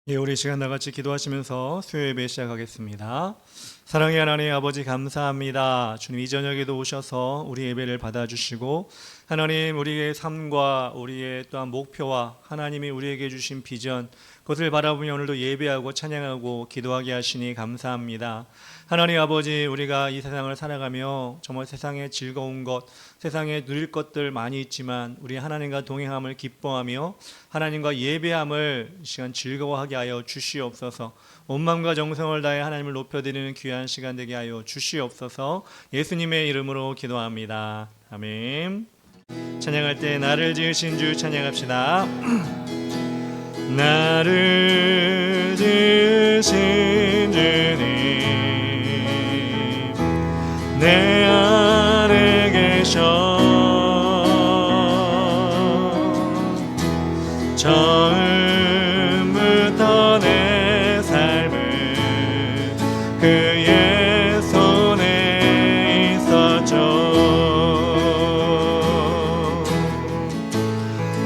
예, 우리 시간 나같이 기도하시면서 수요 예배 시작하겠습니다. 사랑의 하나님 아버지 감사합니다. 주님 이 저녁에도 오셔서 우리 예배를 받아주시고 하나님 우리의 삶과 우리의 또한 목표와 하나님이 우리에게 주신 비전 그것을 바라보며 오늘도 예배하고 찬양하고 기도하게 하시니 감사합니다. 하나님 아버지 우리가 이 세상을 살아가며 정말 세상에 즐거운 것 세상에 누릴 것들 많이 있지만 우리 하나님과 동행함을 기뻐하며 하나님과 예배함을 이 시간 즐거워하게 하여 주시옵소서. 온 마음과 정성을 다해 하나님을 높여드리는 귀한 시간 되게 하여 주시옵소서. 예수님의 이름으로 기도합니다. 아멘. 찬양할 때 나를 지으신 주 찬양합시다. 나를 지으신 주님 내 안에 계셔 처음부터 내 삶을 그의 손에 있었죠.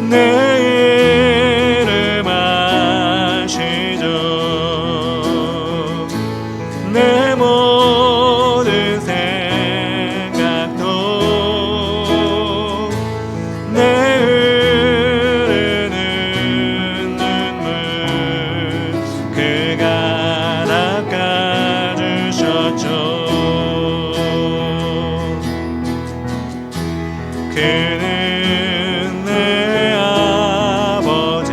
내 이름 아시죠. 내 모든 생각도 내 흐르는 눈물 그가 닦아주셨죠. 그는 내 아버지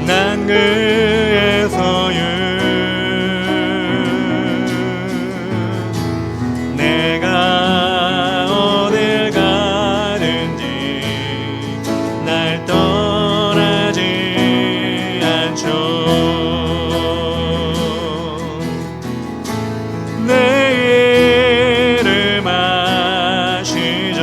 난 그의 소유 내가 어딜 가든지 날 떠나지 않죠. 내 이름 아시죠.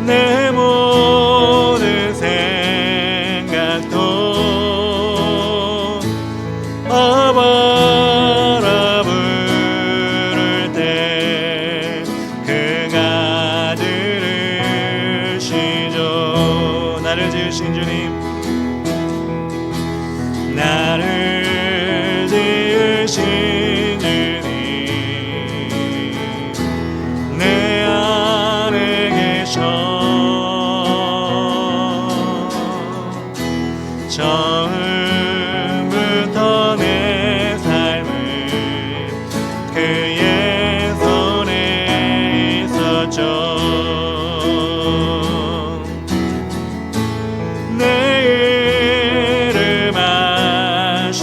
내 모든 생각도 아바라 부를 때 그가 들으시죠. 나를 지으신 주님 나를 지으신 주님 내 안에 계셔 처음부터 내 삶을 그의 손에 있었죠. 내 이름 아시죠.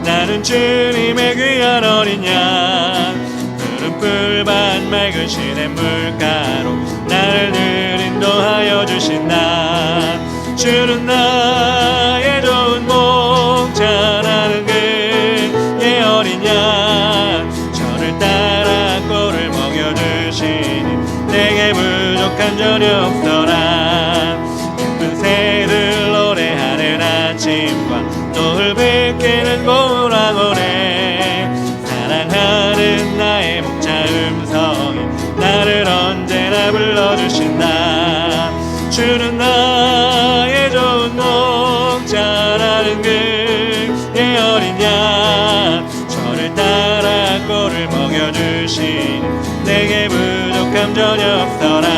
나는 주님의 귀한 어린 양. 푸른 풀밭 맑은 시냇 물가로 나를 늘 인도하여 주신다. 주는 나의 좋은 목자. 나는 그의 어린 양. 저를 따라 꼴을 먹여주시니 내게 부족한 전혀 없더라. 예쁜 새들 노래하는 아침과 노을 비키는 고라고래. 사랑하는 나의 목자 음성이 나를 언제나 불러주신다. 주는 나의 좋은 목자. 나는 그의 어린 양. 저를 따라 꼴을 먹여주시니 내게 부족함 전혀 없더라.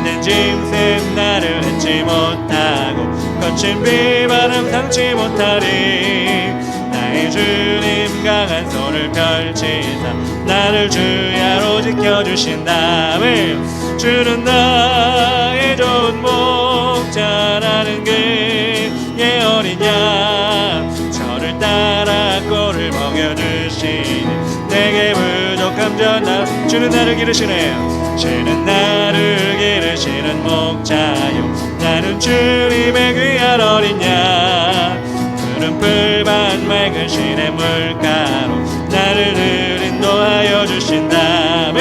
내 짐승 나를 잊지 못하고 거친 비바람 당치 못하리. 나의 주님 강한 손을 펼치사 나를 주야로 지켜주신다. 주는 나의 좋은 목자. 나는 그의 어린 양. 저를 따라 꼴을 먹여주시니 내게 부족함 전하. 주는 나를 기르시네요. 주는 나를 기르시는 목자요. 나는 주님의 귀한 어린 양. 푸른 풀밭 맑은 시냇 물가로 나를 늘 인도하여 주신다.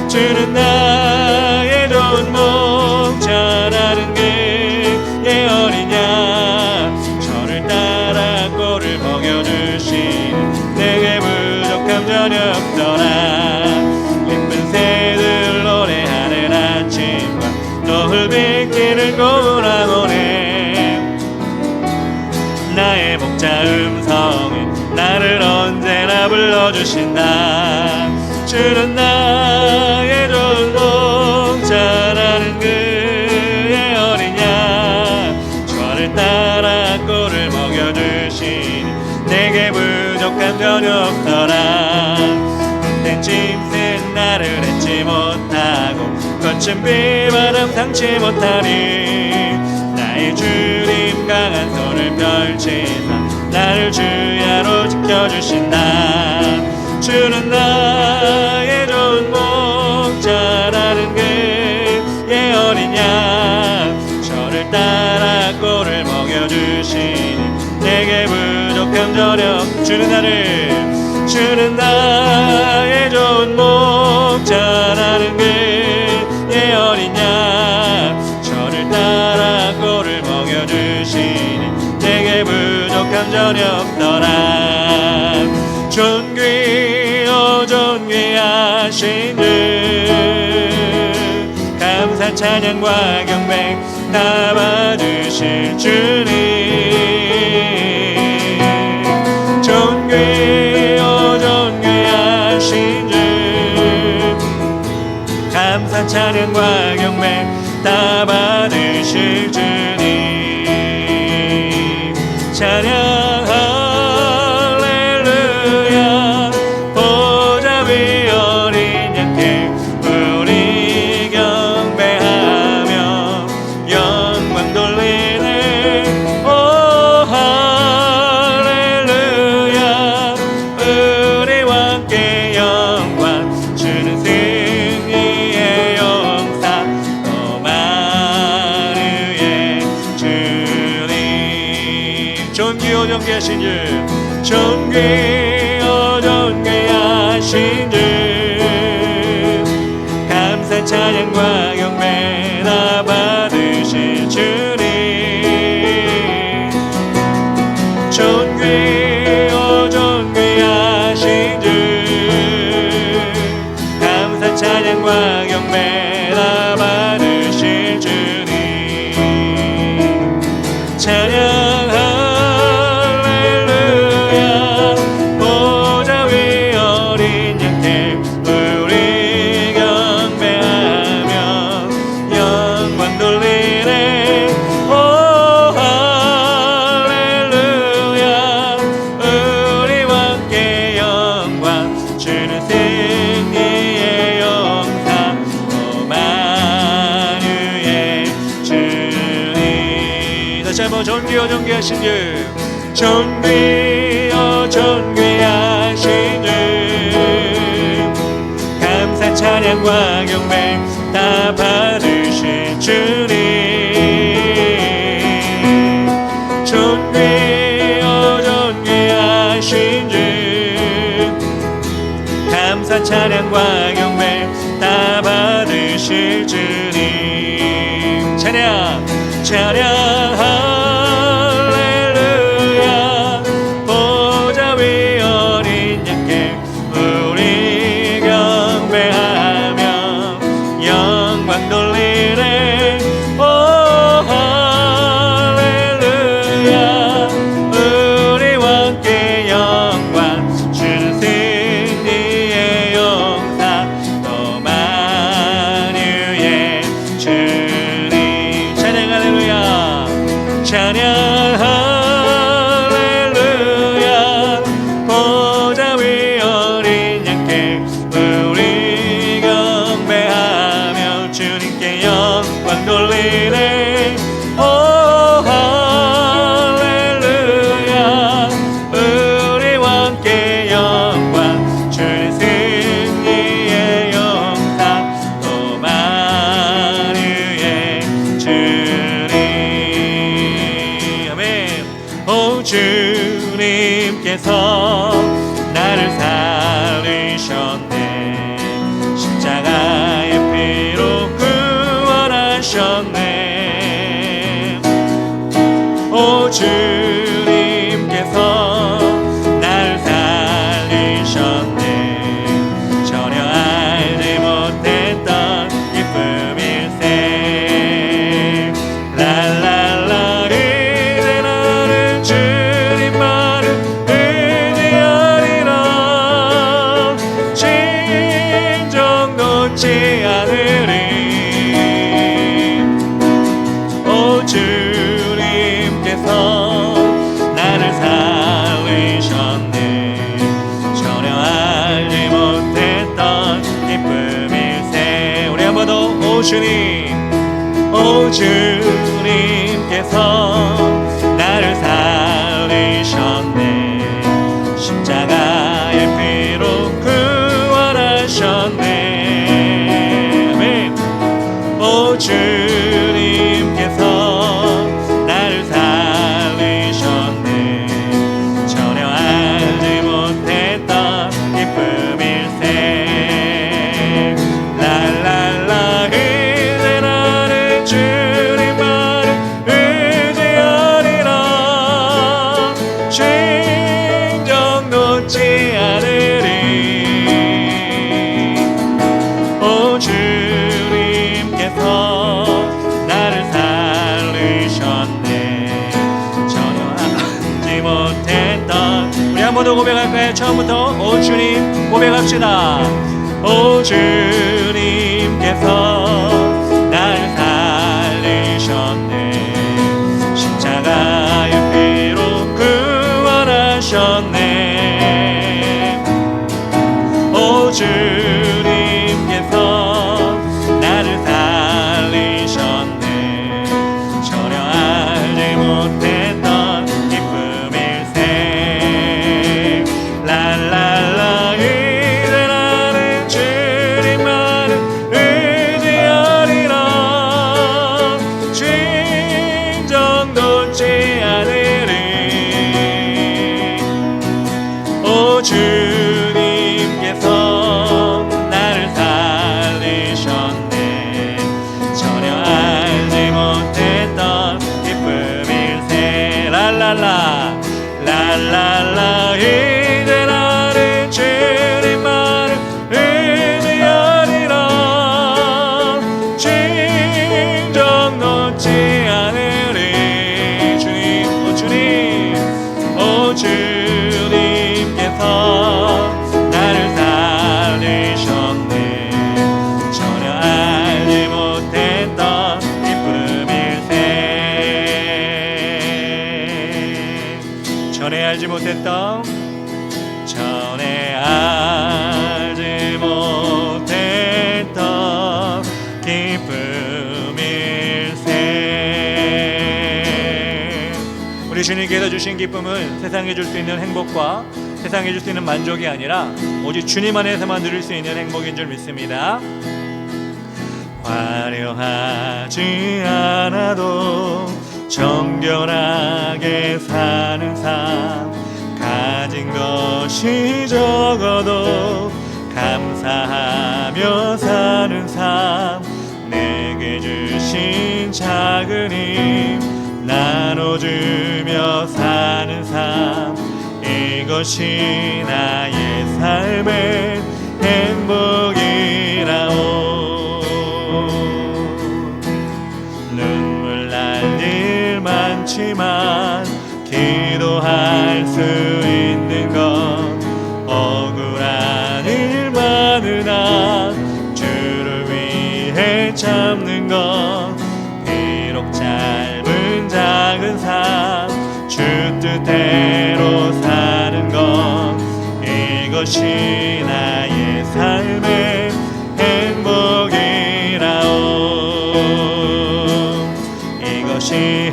주는 나의 좋은 목자. 나는 그의 어린 양. 저를 따라 꼴을 먹여주시니 내게 부족함 전혀 없더라. 예쁜 새들 노래하는 아침과 노을 비키는 고라고래. 나의 목자 음성이 나를 언제나 불러주신다. 주는 나의 좋은 목자. 나는 그의 어린 양. 저를 따라 꼴을 먹여주시니 내게 부족함 전혀 없더라. 내 짐승 나를 잊지 못하고 거친 비바람 당치 못하리. 나의 주님 강한 손을 펼치사 나를 주야로 지켜주신다. 주는 나의 좋은 목자. 나는 그의 어린 양. 저를 따라 꼴을 먹여주시니 내게 부족함 전혀. 주는 나의 좋은 목자. 나는 그의 어린 양. 저를 따라 꼴을 먹여주시니 내게 부족함 전혀 없더라. 존귀요 존귀하신 주. 감사 찬양과 경배 다 받으실 주님. 존귀요 존귀하신 주. 감사 찬양과 경배 다 받으실 주님. 찬양 존귀하신 주. 존귀요 존귀하신 주. 감사 찬양과 경배 다 받으실 주님. 존귀요 존귀하신 주. 감사 찬양과 경배 다 받으실 주님. 찬양 존귀요 존귀하신 주. 존귀요 존귀하신 주 감사 찬양과 경배 다 받으실 주님 존귀하신 주 감사 찬양과 경배 다 받으실 주님 찬양 할렐루야 보좌 위 어린 양께 우리 경배하며 영광 돌리네 오 할렐루야 우리 왕께 영광 주는 승리의 용사 또 만유의 주님 찬양 할렐루야 찬양 할렐루야 보좌 위 어린 양께 우리 경배하며 주님께 영광 돌리네 오 할렐루야 우리 왕께 영광 주의 승리의 용사 또 만유의 주님 아멘 오 주님께서 나를 살리셨네 십자가의 피로 구원하셨네 오 주님께서 나를 살리셨네 전혀 알지 못했던 기쁨일세 랄랄라 이제 나는 주님만을 의지하리라 진정 놓지 않으리 오 주님께서 나를 살리셨네 전혀 알지 못했던 기쁨일세 우리 한 번 더 오 주님께서 나를 살리셨네 십자가의 피로 구원하셨네 아멘 오 주님께서 나를 살리셨네 전혀 알지 못했던 기쁨일세 랄랄라 이제 나는 주님만을 의지하리라 진정 놓지 않으리 오 주님께서 나를 살리셨네 전혀 알지 못했던 우리 한 번 더 고백할까요? 처음부터 오 주님 고백합시다 오 주님께서 나를 살리셨네 십자가의 피로 구원하셨네 오 주님께서 나를 살리셨네 전혀 알지 못했던 기쁨일세 랄랄라 이제 나는 주님만을 의지하리라 진정 놓지 않으리 오 주님께서 나를 살리셨네 전혀 알지 못했던 기쁨일세 랄랄라 랄랄라 이제 나는 주님만을 의지하리라 진정 놓지 않으리 주님 오 주님께서 나를 살리셨네 전혀 알지 못했던 기쁨일세 전에 알지 못했던 기쁨일세 우리 주님께서 주신 기쁨은 세상에 줄 수 있는 행복과 세상에 줄 수 있는 만족이 아니라 오직 주님 안에서만 누릴 수 있는 행복인 줄 믿습니다. 화려하지 않아도 정결하게 사는 삶, 가진 것이 적어도 감사하며 사는 삶, 내게 주신 작은 힘 나눠주며 사는 삶, 이것이 나의 삶의 행복이라오. 눈물 날 일 많지만 기도할 수 있는 건, 억울한 일 많으나 주를 위해 참는 건, 비록 짧은 작은 삶 주 뜻대로 사는 건, 이것이 나의 삶의 행복이라오. 이것이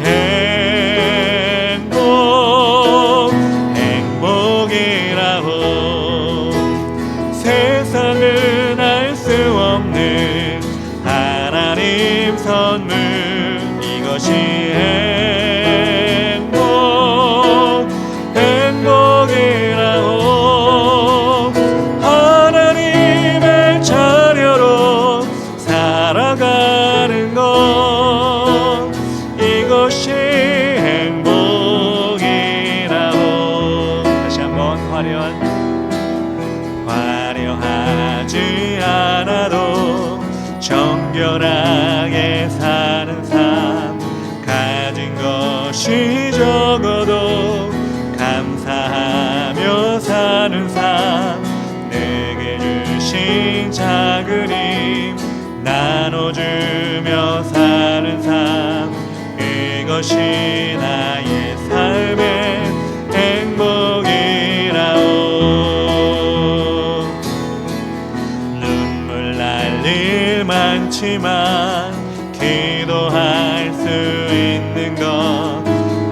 행복이라오. 세상은 알 수 없는 하나님 선물, 이것이 행복이라오. 하나님의 자녀로 살아가는 것, 이것이 행복이라오. 다시 한번 화려하지 않아도 정결하게 사는 삶, 가진 것이 적어도 감사하며 사는 삶, 내게 주신 작은 힘 나눠주며 사는 삶, 이것이 나의 삶의 행복이라오. 눈물 날 일 많지만 기도할 수 있는 건,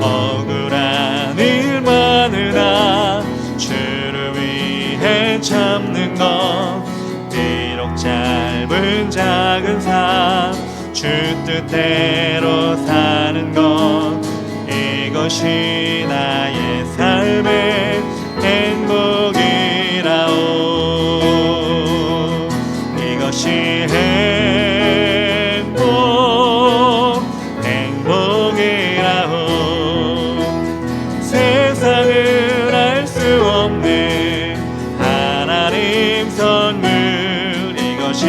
억울한 일 많으나 주를 위해 참는 건, 비록 짧은 작은 삶 주 뜻대로 사는 건, 이것이 나의 삶의 행복이라오. 이것이 행복이라오. 세상은 알 수 없는 하나님 선물, 이것이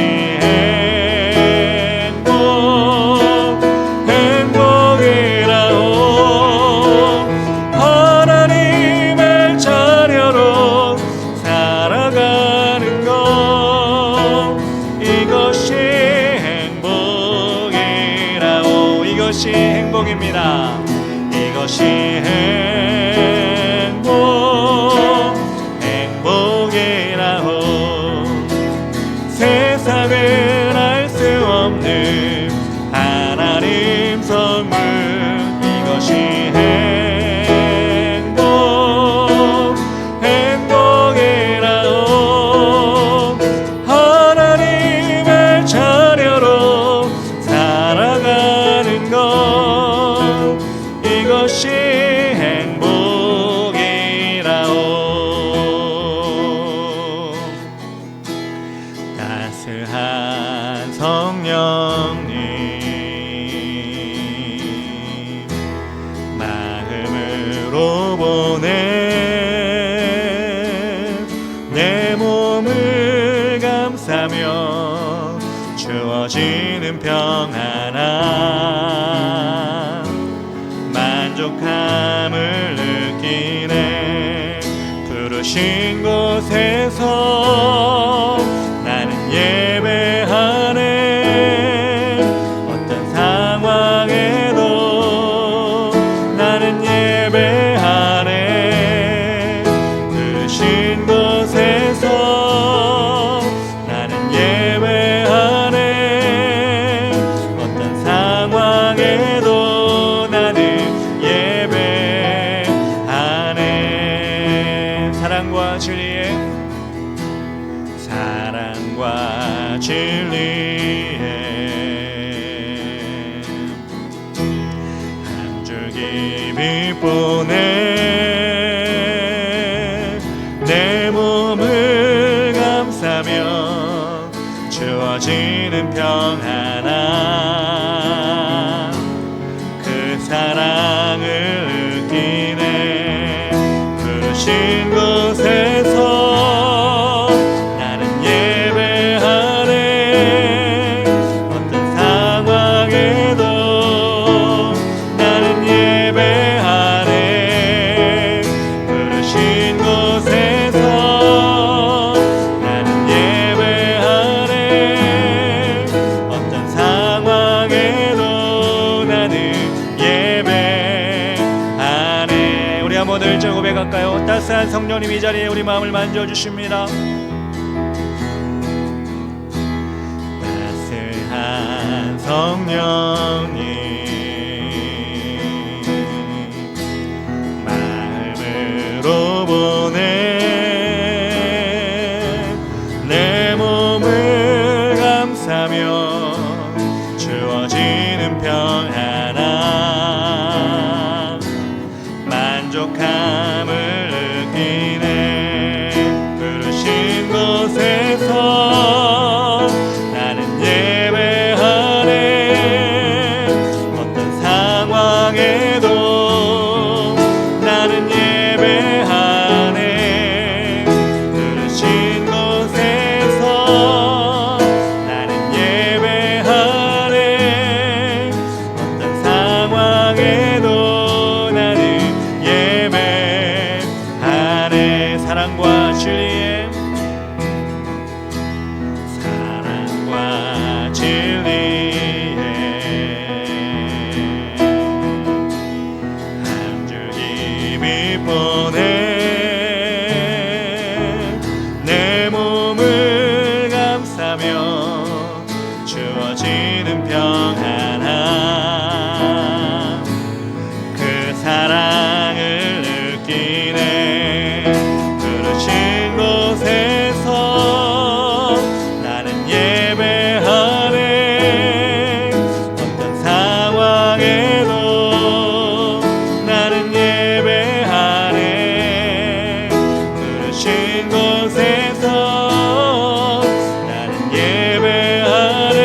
행복이라오. 하나님의 자녀로 살아가는 것, 이것이 행복이라오. 이것이 행복입니다. 이것이 행복이라오. 세상은 알 수 없는 하나님 선물, 이것이 행복이라오. 하나님의 자녀로 살아가는 것, 이것이 행복이라오. 따스한 성령님 마음으로 보내 내 몸을 감싸며 주어지는 평안함, 만족함을 느끼네. 부르신 곳에서 나는 예배하네. 어떤 상황에도 나는 예배하네. 부르신 곳에서 나는 예배하네. 어떤 상황에도 나는 예배하네. 사랑과 진리에 사랑과 진리에 한 줄기 빛보내 내 몸을 감싸며 주어지는 평안함 그 사랑을 느끼네 부르신 곳에서 나는 예배하네 어떤 상황에도 나는 예배하네 부르신 곳에서 나는 예배하네 어떤 상황에도 나는 예배하네. 우리 한번 일절 고백할까요? 따스한 성령님 이 자리에 우리 마음을 만져주십니다. 따스한 성령님 마음으로 보내 내 몸을 감싸며 주어지는 평안함 만족함을 느끼네 부르신 곳에서 나는 예배하네 어떤 상황에도 나는 예배하네 부르신 곳에서 나는 예배하네 어떤 상황에도 나는 예배하네 사랑과 진리에 사랑과 진리에 한 줄기 빛보내 내 몸을 감싸며 주어지는 평안함 그 사랑을 느끼네 부르신 곳에서 나는 예배하네 어떤 상황에도 나는 예배하네 부르신 곳에서 나는 예배하네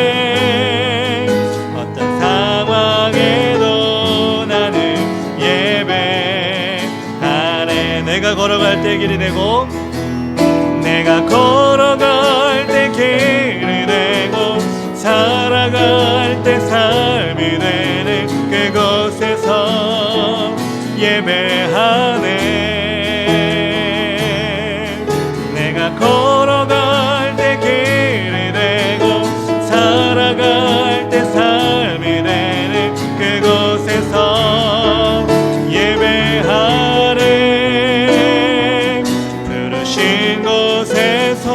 어떤 상황에도 나는 예배하네. 내가 걸어갈 때 길이 되고 내가 걸어갈 때 길이 되고 살아갈 때 삶이 되는 그곳에서 예배하네 내가 걸어갈 때 길이 되고 살아갈 때 삶이 되는 그곳에서 예배하네 부르신 곳에서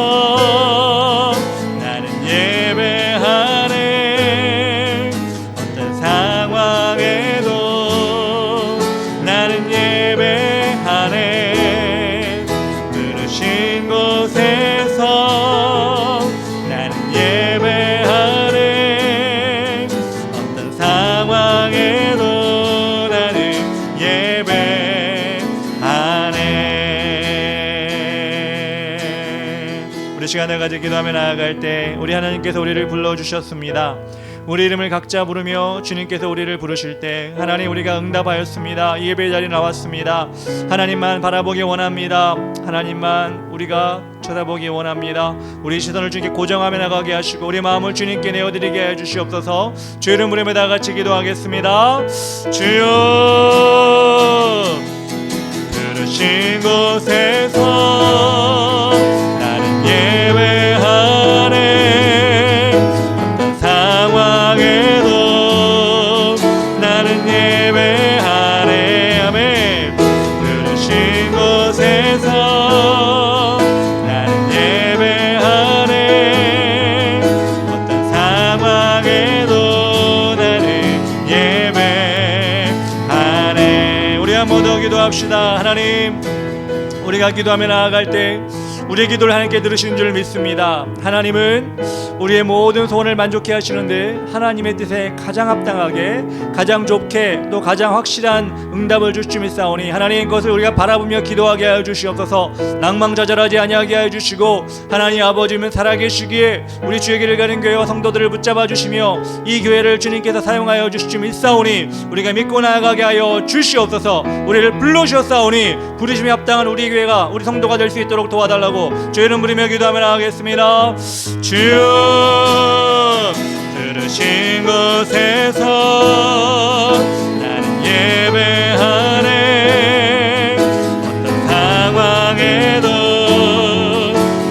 나는 예배하네 어떤 상황에도 나는 예배하네 부르신 곳에서 나는 예배하네 어떤 상황에도 나는 예배하네. 우리 시간을 가지고 기도하며 나아갈 때 우리 하나님께서 우리를 불러주셨습니다. 우리 이름을 각자 부르며 주님께서 우리를 부르실 때 하나님 우리가 응답하였습니다. 이 예배 자리에 나왔습니다. 하나님만 바라보기 원합니다. 하나님만 우리가 쳐다보기 원합니다. 우리 시선을 주님께 고정하며 나가게 하시고 우리 마음을 주님께 내어드리게 해주시옵소서. 주 이름 부르며 다 같이 기도하겠습니다. 주여 부르신 곳에서 나는 예배하네 어떤 상황에도 나는 예배하네 아멘 부르신 곳에서 나는 예배하네 어떤 상황에도 나는 예배하네. 우리 한 번 더 기도합시다. 하나님 우리가 우리가 기도하며 나아갈 때 우리의 기도를 하나님께 들으시는 줄 믿습니다. 하나님은 우리의 모든 소원을 만족해 하시는데 하나님의 뜻에 가장 합당하게, 가장 좋게, 또 가장 확실한 응답을 줄 줄 믿사오니 하나님 것을 우리가 바라보며 기도하게 하여 주시옵소서. 낭망자절하지 아니하게 하여 주시고 하나님 아버지는 살아계시기에 우리 주의 길을 가는 교회와 성도들을 붙잡아 주시며 이 교회를 주님께서 사용하여 주실 줄 믿사오니 우리가 믿고 나아가게 하여 주시옵소서. 우리를 불러주셨사오니 부르심에 합당한 우리 교회가, 우리 성도가 될 수 있도록 도와달라고 주의 이름 부르며 기도하며 나아가겠습니다. 주여 들으신 곳에서 나는 예배하네. 어떤 상황에도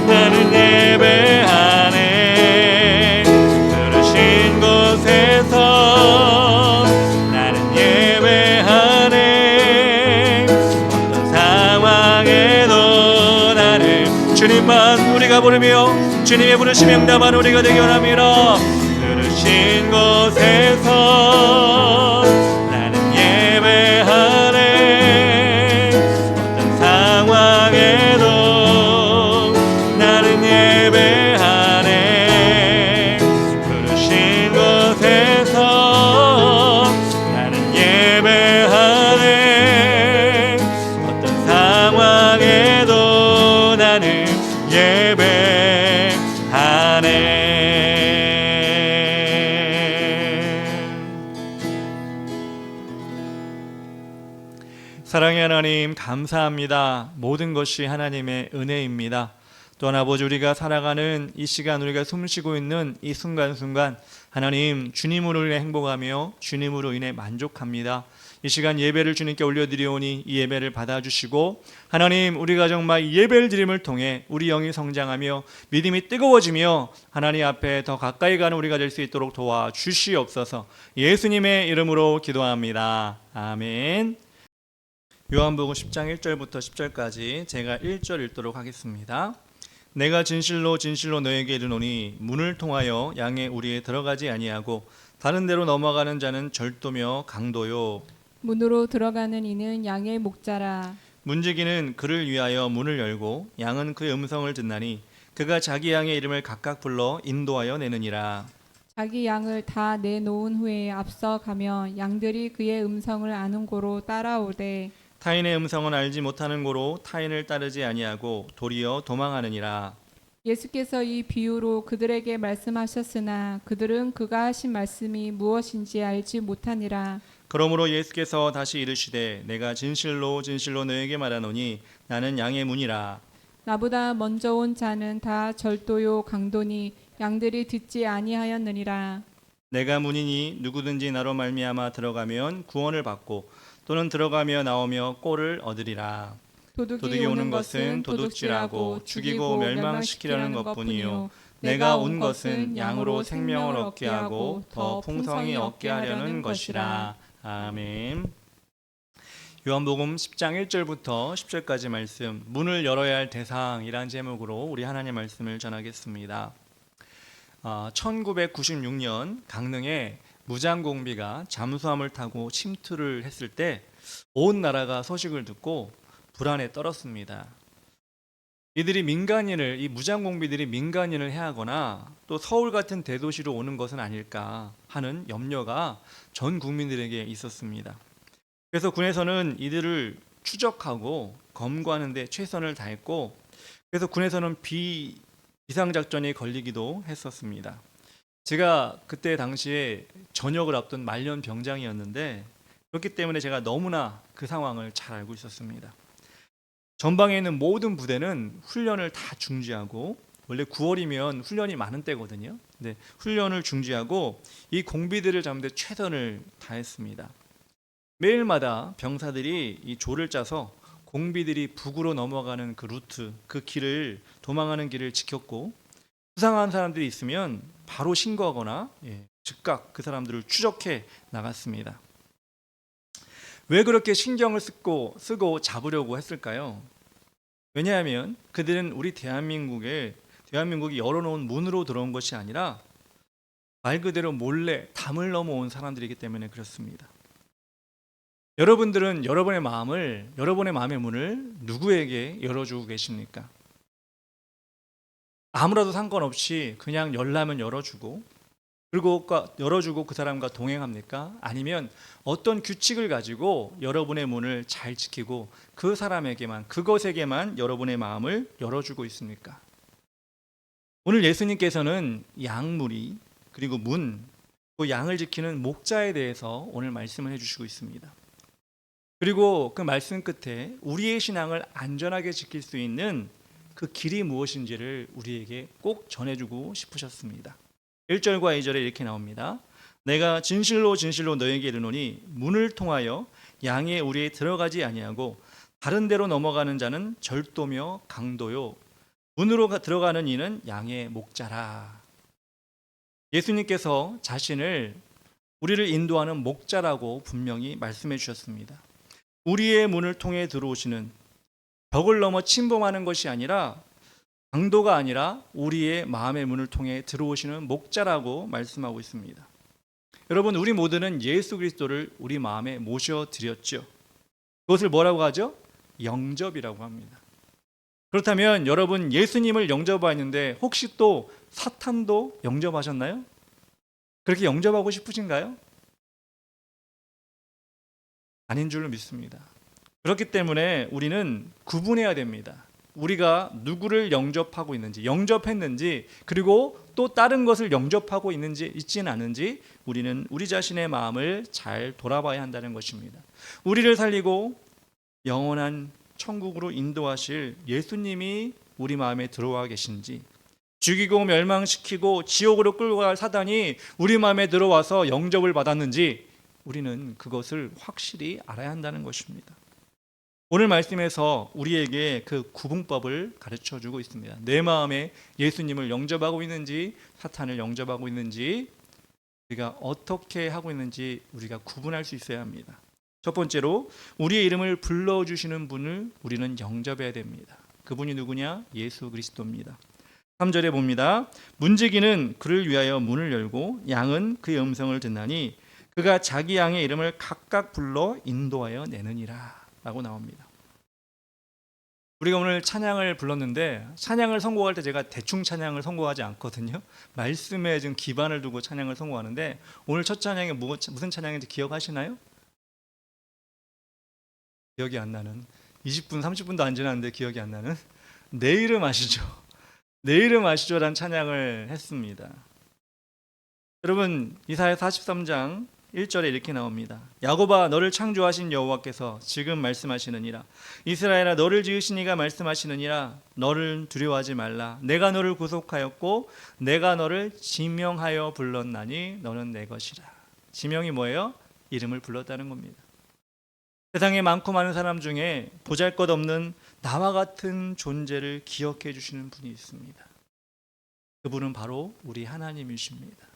나는 예배하네. 들으신 곳에서 나는 예배하네. 어떤 상황에도 나는 주님만 우리가 부르며 주님의 부르심에 응답하는 우리가 되기 원합니다. 들으신 곳에서 나는 예배하네. 어떤 상황에도 나는 예배하네. 들으신 곳에서 나는 예배하네. 어떤 상황에도 나는 예배하네. 사랑의 하나님 감사합니다. 모든 것이 하나님의 은혜입니다. 또한 아버지 우리가 살아가는 이 시간, 우리가 숨쉬고 있는 이 순간순간 하나님 주님으로 인해 행복하며 주님으로 인해 만족합니다. 이 시간 예배를 주님께 올려드리오니 이 예배를 받아주시고 하나님 우리가 정말 이 예배를 드림을 통해 우리 영이 성장하며 믿음이 뜨거워지며 하나님 앞에 더 가까이 가는 우리가 될 수 있도록 도와주시옵소서. 예수님의 이름으로 기도합니다. 아멘. 요한복음 10장 1절부터 10절까지 제가 1절 읽도록 하겠습니다. 내가 진실로 진실로 너에게 이르노니 문을 통하여 양의 우리에 들어가지 아니하고 다른 데로 넘어가는 자는 절도며 강도요 문으로 들어가는 이는 양의 목자라. 문지기는 그를 위하여 문을 열고 양은 그의 음성을 듣나니 그가 자기 양의 이름을 각각 불러 인도하여 내느니라. 자기 양을 다 내놓은 후에 앞서 가며 양들이 그의 음성을 아는 고로 따라오되 타인의 음성은 알지 못하는 고로 타인을 따르지 아니하고 도리어 도망하느니라. 예수께서 이 비유로 그들에게 말씀하셨으나 그들은 그가 하신 말씀이 무엇인지 알지 못하니라. 그러므로 예수께서 다시 이르시되 내가 진실로 진실로 너에게 말하노니 나는 양의 문이라. 나보다 먼저 온 자는 다 절도요 강도니 양들이 듣지 아니하였느니라. 내가 문이니 누구든지 나로 말미암아 들어가면 구원을 받고 또는 들어가며 나오며 꼴을 얻으리라. 도둑이 오는 것은 도둑질하고 죽이고 멸망시키려는 것뿐이요 내가 온 것은 양으로 생명을 얻게 하고 더 풍성히 얻게 하려는 것이라. 아멘. 요한복음 10장 1절부터 10절까지 말씀, 문을 열어야 할 대상이란 제목으로 우리 하나님의 말씀을 전하겠습니다. 1996년 강릉에 무장공비가 잠수함을 타고 침투를 했을 때 온 나라가 소식을 듣고 불안에 떨었습니다. 이들이 민간인을, 이 무장공비들이 민간인을 해하거나 또 서울 같은 대도시로 오는 것은 아닐까 하는 염려가 전 국민들에게 있었습니다. 그래서 군에서는 이들을 추적하고 검거하는 데 최선을 다했고, 그래서 군에서는 비상작전이 걸리기도 했었습니다. 제가 그때 당시에 전역을 앞둔 말년 병장이었는데 그렇기 때문에 제가 너무나 그 상황을 잘 알고 있었습니다. 전방에 있는 모든 부대는 훈련을 다 중지하고, 원래 9월이면 훈련이 많은 때거든요. 근데 훈련을 중지하고 이 공비들을 잡는 데 최선을 다했습니다. 매일마다 병사들이 이 조를 짜서 공비들이 북으로 넘어가는 그 루트, 그 길을, 도망하는 길을 지켰고, 수상한 사람들이 있으면 바로 신고하거나 즉각 그 사람들을 추적해 나갔습니다. 왜 그렇게 신경을 쓰고 잡으려고 했을까요? 왜냐하면 그들은 우리 대한민국이 열어놓은 문으로 들어온 것이 아니라 말 그대로 몰래 담을 넘어온 사람들이기 때문에 그렇습니다. 여러분들은 여러분의 마음의 문을 누구에게 열어주고 계십니까? 아무라도 상관없이 그냥 열라면 열어주고, 그리고 열어주고 그 사람과 동행합니까? 아니면 어떤 규칙을 가지고 여러분의 문을 잘 지키고 그 사람에게만, 그것에게만 여러분의 마음을 열어주고 있습니까? 오늘 예수님께서는 양무리, 그리고 문, 그 양을 지키는 목자에 대해서 오늘 말씀을 해주시고 있습니다. 그리고 그 말씀 끝에 우리의 신앙을 안전하게 지킬 수 있는 그 길이 무엇인지를 우리에게 꼭 전해주고 싶으셨습니다. 1절과 2절에 이렇게 나옵니다. 내가 진실로 진실로 너에게 이르노니 문을 통하여 양의 우리에 들어가지 아니하고 다른 데로 넘어가는 자는 절도며 강도요 문으로 들어가는 이는 양의 목자라. 예수님께서 자신을 우리를 인도하는 목자라고 분명히 말씀해 주셨습니다. 우리의 문을 통해 들어오시는, 벽을 넘어 침범하는 것이 아니라, 강도가 아니라 우리의 마음의 문을 통해 들어오시는 목자라고 말씀하고 있습니다. 여러분, 우리 모두는 예수 그리스도를 우리 마음에 모셔드렸죠. 그것을 뭐라고 하죠? 영접이라고 합니다. 그렇다면 여러분, 예수님을 영접하였는데 혹시 또 사탄도 영접하셨나요? 그렇게 영접하고 싶으신가요? 아닌 줄로 믿습니다. 그렇기 때문에 우리는 구분해야 됩니다. 우리가 누구를 영접하고 있는지, 영접했는지, 그리고 또 다른 것을 영접하고 있지는 않은지 우리는 우리 자신의 마음을 잘 돌아봐야 한다는 것입니다. 우리를 살리고 영원한 천국으로 인도하실 예수님이 우리 마음에 들어와 계신지, 죽이고 멸망시키고 지옥으로 끌고 갈 사단이 우리 마음에 들어와서 영접을 받았는지 우리는 그것을 확실히 알아야 한다는 것입니다. 오늘 말씀에서 우리에게 그 구분법을 가르쳐주고 있습니다. 내 마음에 예수님을 영접하고 있는지 사탄을 영접하고 있는지 우리가 어떻게 하고 있는지 우리가 구분할 수 있어야 합니다. 첫 번째로 우리의 이름을 불러주시는 분을 우리는 영접해야 됩니다. 그분이 누구냐? 예수 그리스도입니다. 3절에 봅니다. 문지기는 그를 위하여 문을 열고 양은 그의 음성을 듣나니 그가 자기 양의 이름을 각각 불러 인도하여 내느니라 라고 나옵니다. 우리가 오늘 찬양을 불렀는데 찬양을 선곡할 때 제가 대충 찬양을 선곡하지 않거든요. 말씀에 좀 기반을 두고 찬양을 선곡하는데 오늘 첫 찬양이 무슨 찬양인지 기억하시나요? 기억이 안 나는, 20분 30분도 안 지났는데 기억이 안 나는 내 이름 아시죠? 내 이름 아시죠라는 찬양을 했습니다. 여러분, 이사야 43장 1절에 이렇게 나옵니다. 야곱아 너를 창조하신 여호와께서 지금 말씀하시느니라. 이스라엘아 너를 지으신 이가 말씀하시느니라. 너를 두려워하지 말라. 내가 너를 구속하였고 내가 너를 지명하여 불렀나니 너는 내 것이라. 지명이 뭐예요? 이름을 불렀다는 겁니다. 세상에 많고 많은 사람 중에 보잘것없는 나와 같은 존재를 기억해 주시는 분이 있습니다. 그분은 바로 우리 하나님이십니다.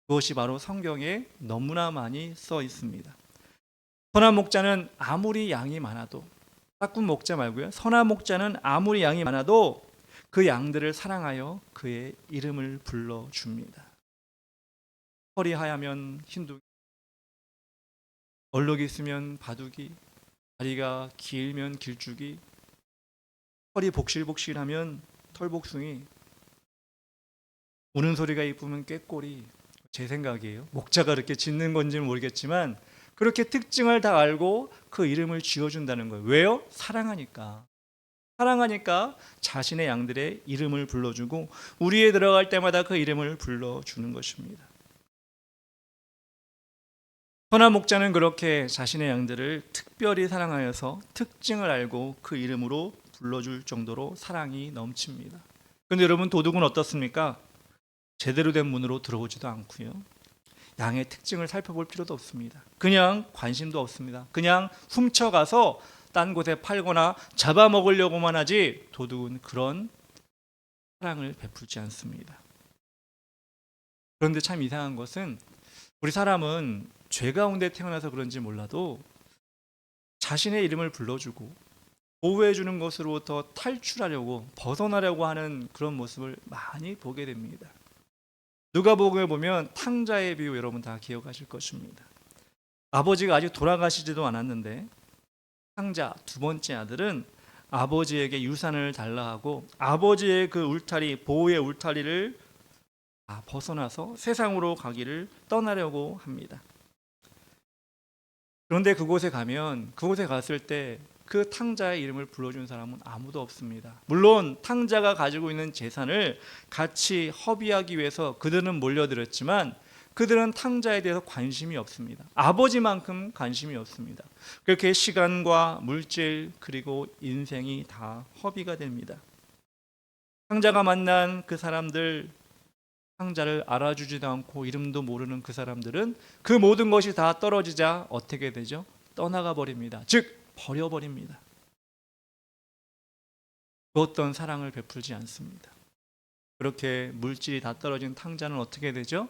그것이 바로 성경에 너무나 많이 써 있습니다. 선한 목자는 아무리 양이 많아도, 짝꿍 목자 말고요, 선한 목자는 아무리 양이 많아도 그 양들을 사랑하여 그의 이름을 불러줍니다. 털이 하야면 흰두기, 얼룩이 있으면 바둑이, 다리가 길면 길쭉이, 털이 복실복실하면 털복숭이, 우는 소리가 이쁘면 꾀꼬리. 제 생각이에요. 목자가 그렇게 짓는 건지는 모르겠지만 그렇게 특징을 다 알고 그 이름을 지어준다는 거예요. 왜요? 사랑하니까. 사랑하니까 자신의 양들의 이름을 불러주고 우리에 들어갈 때마다 그 이름을 불러주는 것입니다. 선한 목자는 그렇게 자신의 양들을 특별히 사랑하여서 특징을 알고 그 이름으로 불러줄 정도로 사랑이 넘칩니다. 그런데 여러분, 도둑은 어떻습니까? 제대로 된 문으로 들어오지도 않고요. 양의 특징을 살펴볼 필요도 없습니다. 그냥 관심도 없습니다. 그냥 훔쳐가서 딴 곳에 팔거나 잡아먹으려고만 하지 도둑은 그런 사랑을 베풀지 않습니다. 그런데 참 이상한 것은 우리 사람은 죄 가운데 태어나서 그런지 몰라도 자신의 이름을 불러주고 보호해주는 것으로부터 탈출하려고 벗어나려고 하는 그런 모습을 많이 보게 됩니다. 누가복음에 보면 탕자의 비유 여러분 다 기억하실 것입니다. 아버지가 아직 돌아가시지도 않았는데 탕자 두 번째 아들은 아버지에게 유산을 달라 하고 아버지의 그 울타리, 보호의 울타리를 벗어나서 세상으로 가기를 떠나려고 합니다. 그런데 그곳에 갔을 때 그 탕자의 이름을 불러준 사람은 아무도 없습니다. 물론 탕자가 가지고 있는 재산을 같이 허비하기 위해서 그들은 몰려들었지만 그들은 탕자에 대해서 관심이 없습니다. 아버지만큼 관심이 없습니다. 그렇게 시간과 물질 그리고 인생이 다 허비가 됩니다. 탕자가 만난 그 사람들, 탕자를 알아주지도 않고 이름도 모르는 그 사람들은 그 모든 것이 다 떨어지자 어떻게 되죠? 떠나가 버립니다. 즉 버려버립니다. 그 어떤 사랑을 베풀지 않습니다. 그렇게 물질이 다 떨어진 탕자는 어떻게 되죠?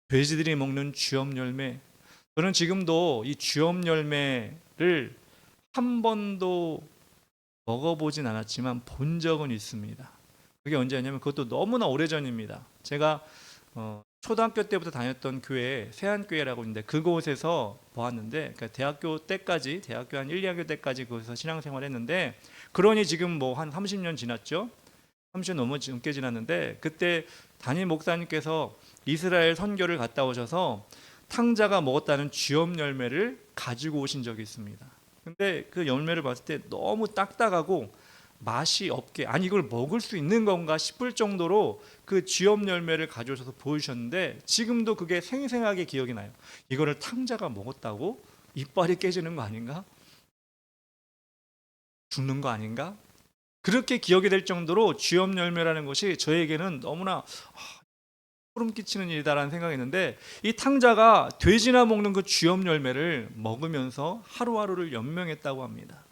돼지들이 먹는 쥐엄 열매. 저는 지금도 이 쥐엄 열매를 한 번도 먹어보진 않았지만 본 적은 있습니다. 그게 언제였냐면 그것도 너무나 오래전입니다. 제가 초등학교 때부터 다녔던 교회, 세안교회라고 있는데 그곳에서 보았는데, 그러니까 대학교 한 1, 2학년 때까지 거기서 신앙생활을 했는데, 그러니 지금 뭐 한 30년 지났죠. 30년 넘게 지났는데, 그때 담임 목사님께서 이스라엘 선교를 갔다 오셔서 탕자가 먹었다는 쥐엄 열매를 가지고 오신 적이 있습니다. 근데 그 열매를 봤을 때 너무 딱딱하고 맛이 없게, 아니 이걸 먹을 수 있는 건가 싶을 정도로 그 쥐엄 열매를 가져오셔서 보여주셨는데 지금도 그게 생생하게 기억이 나요. 이거를 탕자가 먹었다고? 이빨이 깨지는 거 아닌가? 죽는 거 아닌가? 그렇게 기억이 될 정도로 쥐엄 열매라는 것이 저에게는 너무나 소름 끼치는 일이다라는 생각이 있는데, 이 탕자가 돼지나 먹는 그 쥐엄 열매를 먹으면서 하루하루를 연명했다고 합니다.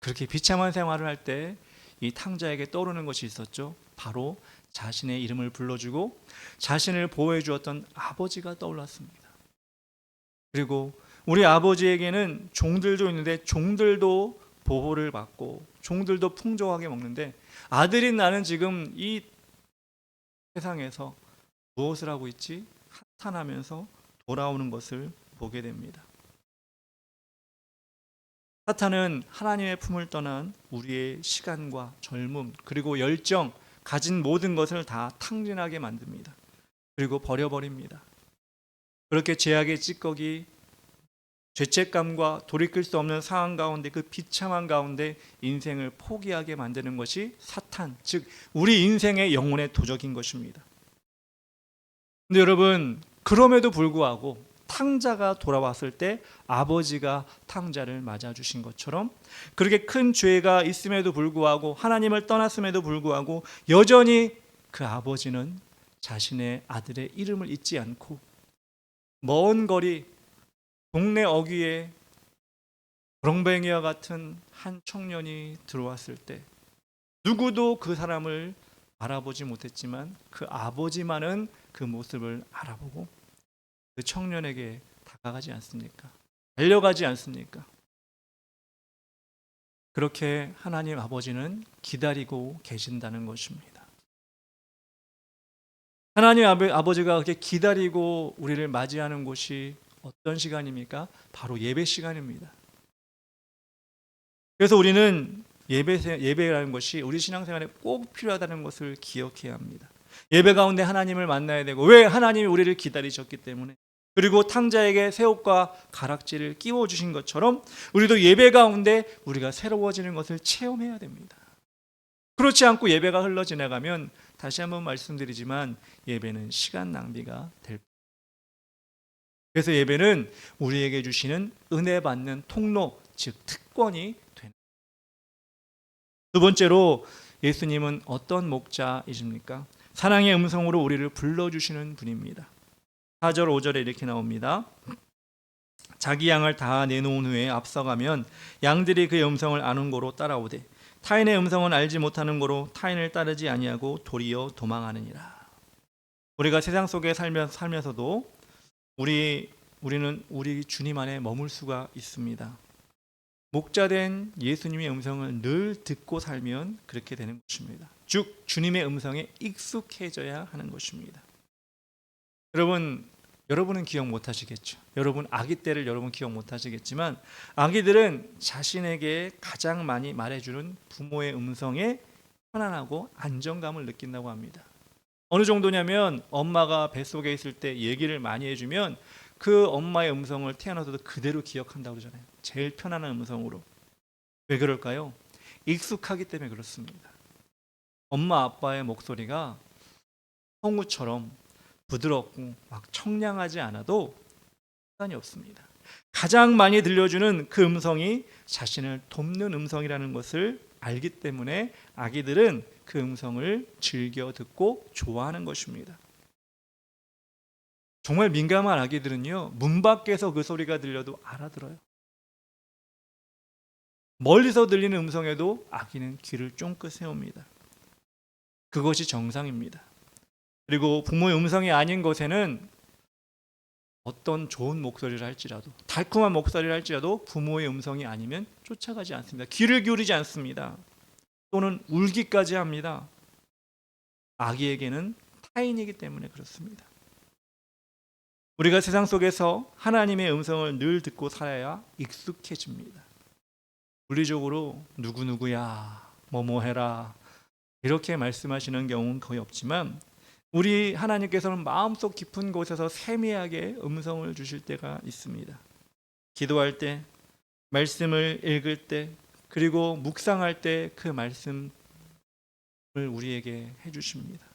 그렇게 비참한 생활을 할 때 이 탕자에게 떠오르는 것이 있었죠. 바로 자신의 이름을 불러주고 자신을 보호해 주었던 아버지가 떠올랐습니다. 그리고 우리 아버지에게는 종들도 있는데 종들도 보호를 받고 종들도 풍족하게 먹는데, 아들인 나는 지금 이 세상에서 무엇을 하고 있지? 한탄하면서 돌아오는 것을 보게 됩니다. 사탄은 하나님의 품을 떠난 우리의 시간과 젊음 그리고 열정, 가진 모든 것을 다 탕진하게 만듭니다. 그리고 버려버립니다. 그렇게 죄악의 찌꺼기, 죄책감과 돌이킬 수 없는 상황 가운데, 그 비참한 가운데 인생을 포기하게 만드는 것이 사탄, 즉 우리 인생의 영혼의 도적인 것입니다. 근데 여러분, 그럼에도 불구하고 탕자가 돌아왔을 때 아버지가 탕자를 맞아주신 것처럼, 그렇게 큰 죄가 있음에도 불구하고 하나님을 떠났음에도 불구하고 여전히 그 아버지는 자신의 아들의 이름을 잊지 않고 먼 거리 동네 어귀에 구렁뱅이와 같은 한 청년이 들어왔을 때 누구도 그 사람을 알아보지 못했지만 그 아버지만은 그 모습을 알아보고 그 청년에게 다가가지 않습니까? 달려가지 않습니까? 그렇게 하나님 아버지는 기다리고 계신다는 것입니다. 하나님 아버지가 그렇게 기다리고 우리를 맞이하는 곳이 어떤 시간입니까? 바로 예배 시간입니다. 그래서 우리는 예배라는 것이 우리 신앙생활에 꼭 필요하다는 것을 기억해야 합니다. 예배 가운데 하나님을 만나야 되고, 왜? 하나님이 우리를 기다리셨기 때문에. 그리고 탕자에게 새옷과 가락지를 끼워주신 것처럼 우리도 예배 가운데 우리가 새로워지는 것을 체험해야 됩니다. 그렇지 않고 예배가 흘러 지나가면, 다시 한번 말씀드리지만, 예배는 시간 낭비가 될 뿐입니다. 그래서 예배는 우리에게 주시는 은혜 받는 통로, 즉 특권이 되는. 두 번째로, 예수님은 어떤 목자이십니까? 사랑의 음성으로 우리를 불러주시는 분입니다. 4절 5절에 이렇게 나옵니다. 자기 양을 다 내놓은 후에 앞서가면 양들이 그의 음성을 아는 고로 따라오되 타인의 음성은 알지 못하는 고로 타인을 따르지 아니하고 도리어 도망하느니라. 우리가 세상 속에 살면서도 우리는 우리 주님 안에 머물 수가 있습니다. 목자된 예수님의 음성을 늘 듣고 살면 그렇게 되는 것입니다. 즉 주님의 음성에 익숙해져야 하는 것입니다. 여러분, 여러분은 기억 못 하시겠죠. 여러분 아기 때를 여러분 기억 못 하시겠지만 아기들은 자신에게 가장 많이 말해주는 부모의 음성에 편안하고 안정감을 느낀다고 합니다. 어느 정도냐면 엄마가 뱃속에 있을 때 얘기를 많이 해주면 그 엄마의 음성을 태어나서도 그대로 기억한다고 그러잖아요. 제일 편안한 음성으로. 왜 그럴까요? 익숙하기 때문에 그렇습니다. 엄마 아빠의 목소리가 성우처럼 부드럽고 막 청량하지 않아도 상관이 없습니다. 가장 많이 들려주는 그 음성이 자신을 돕는 음성이라는 것을 알기 때문에 아기들은 그 음성을 즐겨 듣고 좋아하는 것입니다. 정말 민감한 아기들은요, 문 밖에서 그 소리가 들려도 알아들어요. 멀리서 들리는 음성에도 아기는 귀를 쫑긋 세웁니다. 그것이 정상입니다. 그리고 부모의 음성이 아닌 것에는 어떤 좋은 목소리를 할지라도, 달콤한 목소리를 할지라도 부모의 음성이 아니면 쫓아가지 않습니다. 귀를 기울이지 않습니다. 또는 울기까지 합니다. 아기에게는 타인이기 때문에 그렇습니다. 우리가 세상 속에서 하나님의 음성을 늘 듣고 살아야 익숙해집니다. 물리적으로 누구누구야, 뭐뭐해라 이렇게 말씀하시는 경우는 거의 없지만 우리 하나님께서는 마음속 깊은 곳에서 세미하게 음성을 주실 때가 있습니다. 기도할 때, 말씀을 읽을 때, 그리고 묵상할 때 그 말씀을 우리에게 해주십니다.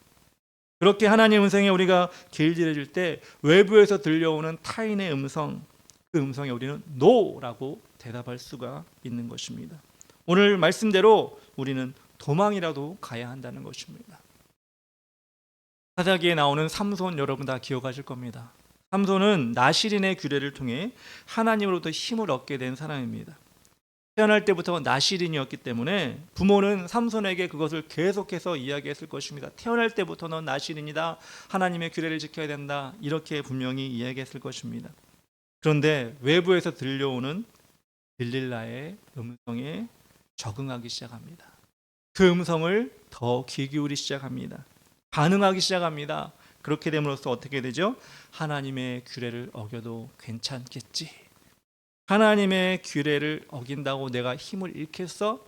그렇게 하나님의 음성에 우리가 길들여질 때 외부에서 들려오는 타인의 음성, 그 음성에 우리는 NO라고 대답할 수가 있는 것입니다. 오늘 말씀대로 우리는 도망이라도 가야 한다는 것입니다. 사사기에 나오는 삼손 여러분 다 기억하실 겁니다. 삼손은 나실인의 규례를 통해 하나님으로부터 힘을 얻게 된 사람입니다. 태어날 때부터 나실인이었기 때문에 부모는 삼손에게 그것을 계속해서 이야기했을 것입니다. 태어날 때부터 넌 나실인이다. 하나님의 규례를 지켜야 된다. 이렇게 분명히 이야기했을 것입니다. 그런데 외부에서 들려오는 들릴라의 음성에 적응하기 시작합니다. 그 음성을 더 귀 기울이기 시작합니다. 반응하기 시작합니다. 그렇게 됨으로써 어떻게 되죠? 하나님의 규례를 어겨도 괜찮겠지. 하나님의 규례를 어긴다고 내가 힘을 잃겠어?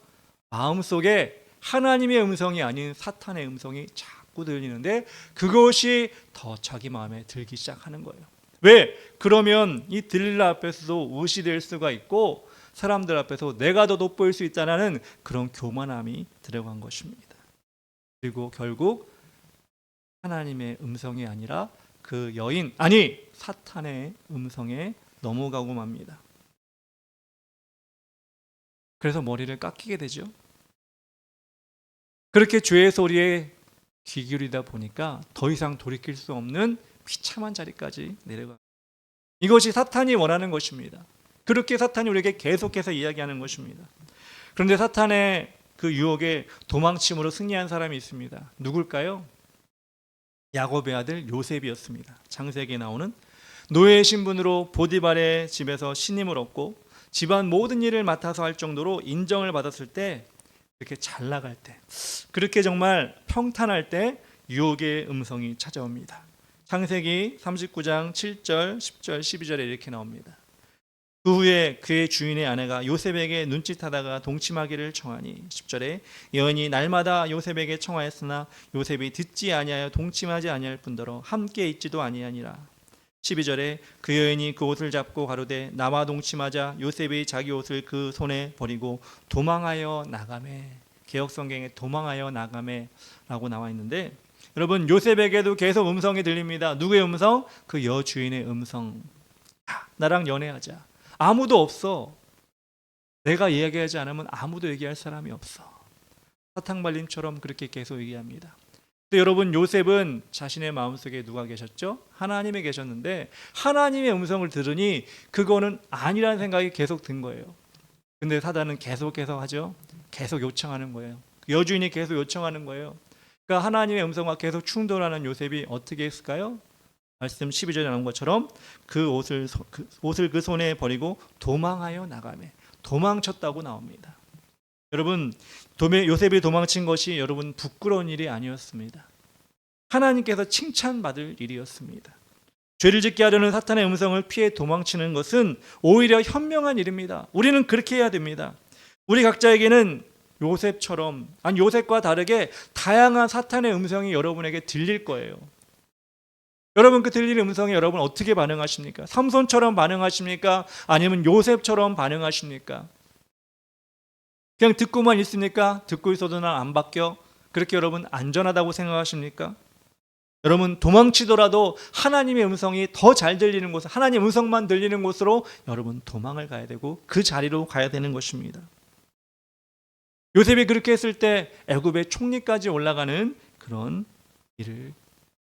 마음속에 하나님의 음성이 아닌 사탄의 음성이 자꾸 들리는데 그것이 더 자기 마음에 들기 시작하는 거예요. 왜? 그러면 이 들릴라 앞에서도 의시될 수가 있고 사람들 앞에서 내가 더 돋보일 수 있다는 그런 교만함이 들어간 것입니다. 그리고 결국 하나님의 음성이 아니라 그 여인, 아니 사탄의 음성에 넘어가고 맙니다. 그래서 머리를 깎이게 되죠. 그렇게 죄의 소리에 귀 기울이다 보니까 더 이상 돌이킬 수 없는 비참한 자리까지 내려가. 이것이 사탄이 원하는 것입니다. 그렇게 사탄이 우리에게 계속해서 이야기하는 것입니다. 그런데 사탄의 그 유혹에 도망침으로 승리한 사람이 있습니다. 누굴까요? 야곱의 아들 요셉이었습니다. 창세기에 나오는 노예의 신분으로 보디발의 집에서 신임을 얻고 집안 모든 일을 맡아서 할 정도로 인정을 받았을 때, 이렇게 잘 나갈 때, 그렇게 정말 평탄할 때 유혹의 음성이 찾아옵니다. 창세기 39장 7절, 10절, 12절에 이렇게 나옵니다. 그 후에 그의 주인의 아내가 요셉에게 눈짓하다가 동침하기를 청하니 10절에 여인이 날마다 요셉에게 청하였으나 요셉이 듣지 아니하여 동침하지 아니할 뿐더러 함께 있지도 아니하니라. 12절에 그 여인이 그 옷을 잡고 가로되 나와 동침하자 요셉이 자기 옷을 그 손에 버리고 도망하여 나가매. 개역성경에 도망하여 나가매 라고 나와 있는데, 여러분 요셉에게도 계속 음성이 들립니다. 누구의 음성? 그 여주인의 음성. 나랑 연애하자. 아무도 없어. 내가 이야기하지 않으면 아무도 얘기할 사람이 없어. 사탕발림처럼 그렇게 계속 얘기합니다. 근데 여러분 요셉은 자신의 마음속에 누가 계셨죠? 하나님이 계셨는데 하나님의 음성을 들으니 그거는 아니라는 생각이 계속 든 거예요. 근데 사단은 계속해서 하죠. 계속 요청하는 거예요. 여주인이 계속 요청하는 거예요. 그러니까 하나님의 음성과 계속 충돌하는 요셉이 어떻게 했을까요? 말씀 12절에 나온 것처럼 그 옷을 그 손에 버리고 도망하여 나가매. 도망쳤다고 나옵니다. 여러분 요셉이 도망친 것이 여러분 부끄러운 일이 아니었습니다. 하나님께서 칭찬받을 일이었습니다. 죄를 짓게 하려는 사탄의 음성을 피해 도망치는 것은 오히려 현명한 일입니다. 우리는 그렇게 해야 됩니다. 우리 각자에게는 요셉처럼, 아니 요셉과 다르게 다양한 사탄의 음성이 여러분에게 들릴 거예요. 여러분 그 들리는 음성에 여러분 어떻게 반응하십니까? 삼손처럼 반응하십니까? 아니면 요셉처럼 반응하십니까? 그냥 듣고만 있습니까? 듣고 있어도 난 안 바뀌어? 그렇게 여러분 안전하다고 생각하십니까? 여러분 도망치더라도 하나님의 음성이 더 잘 들리는 곳, 하나님 음성만 들리는 곳으로 여러분 도망을 가야 되고 그 자리로 가야 되는 것입니다. 요셉이 그렇게 했을 때 애굽의 총리까지 올라가는 그런 일을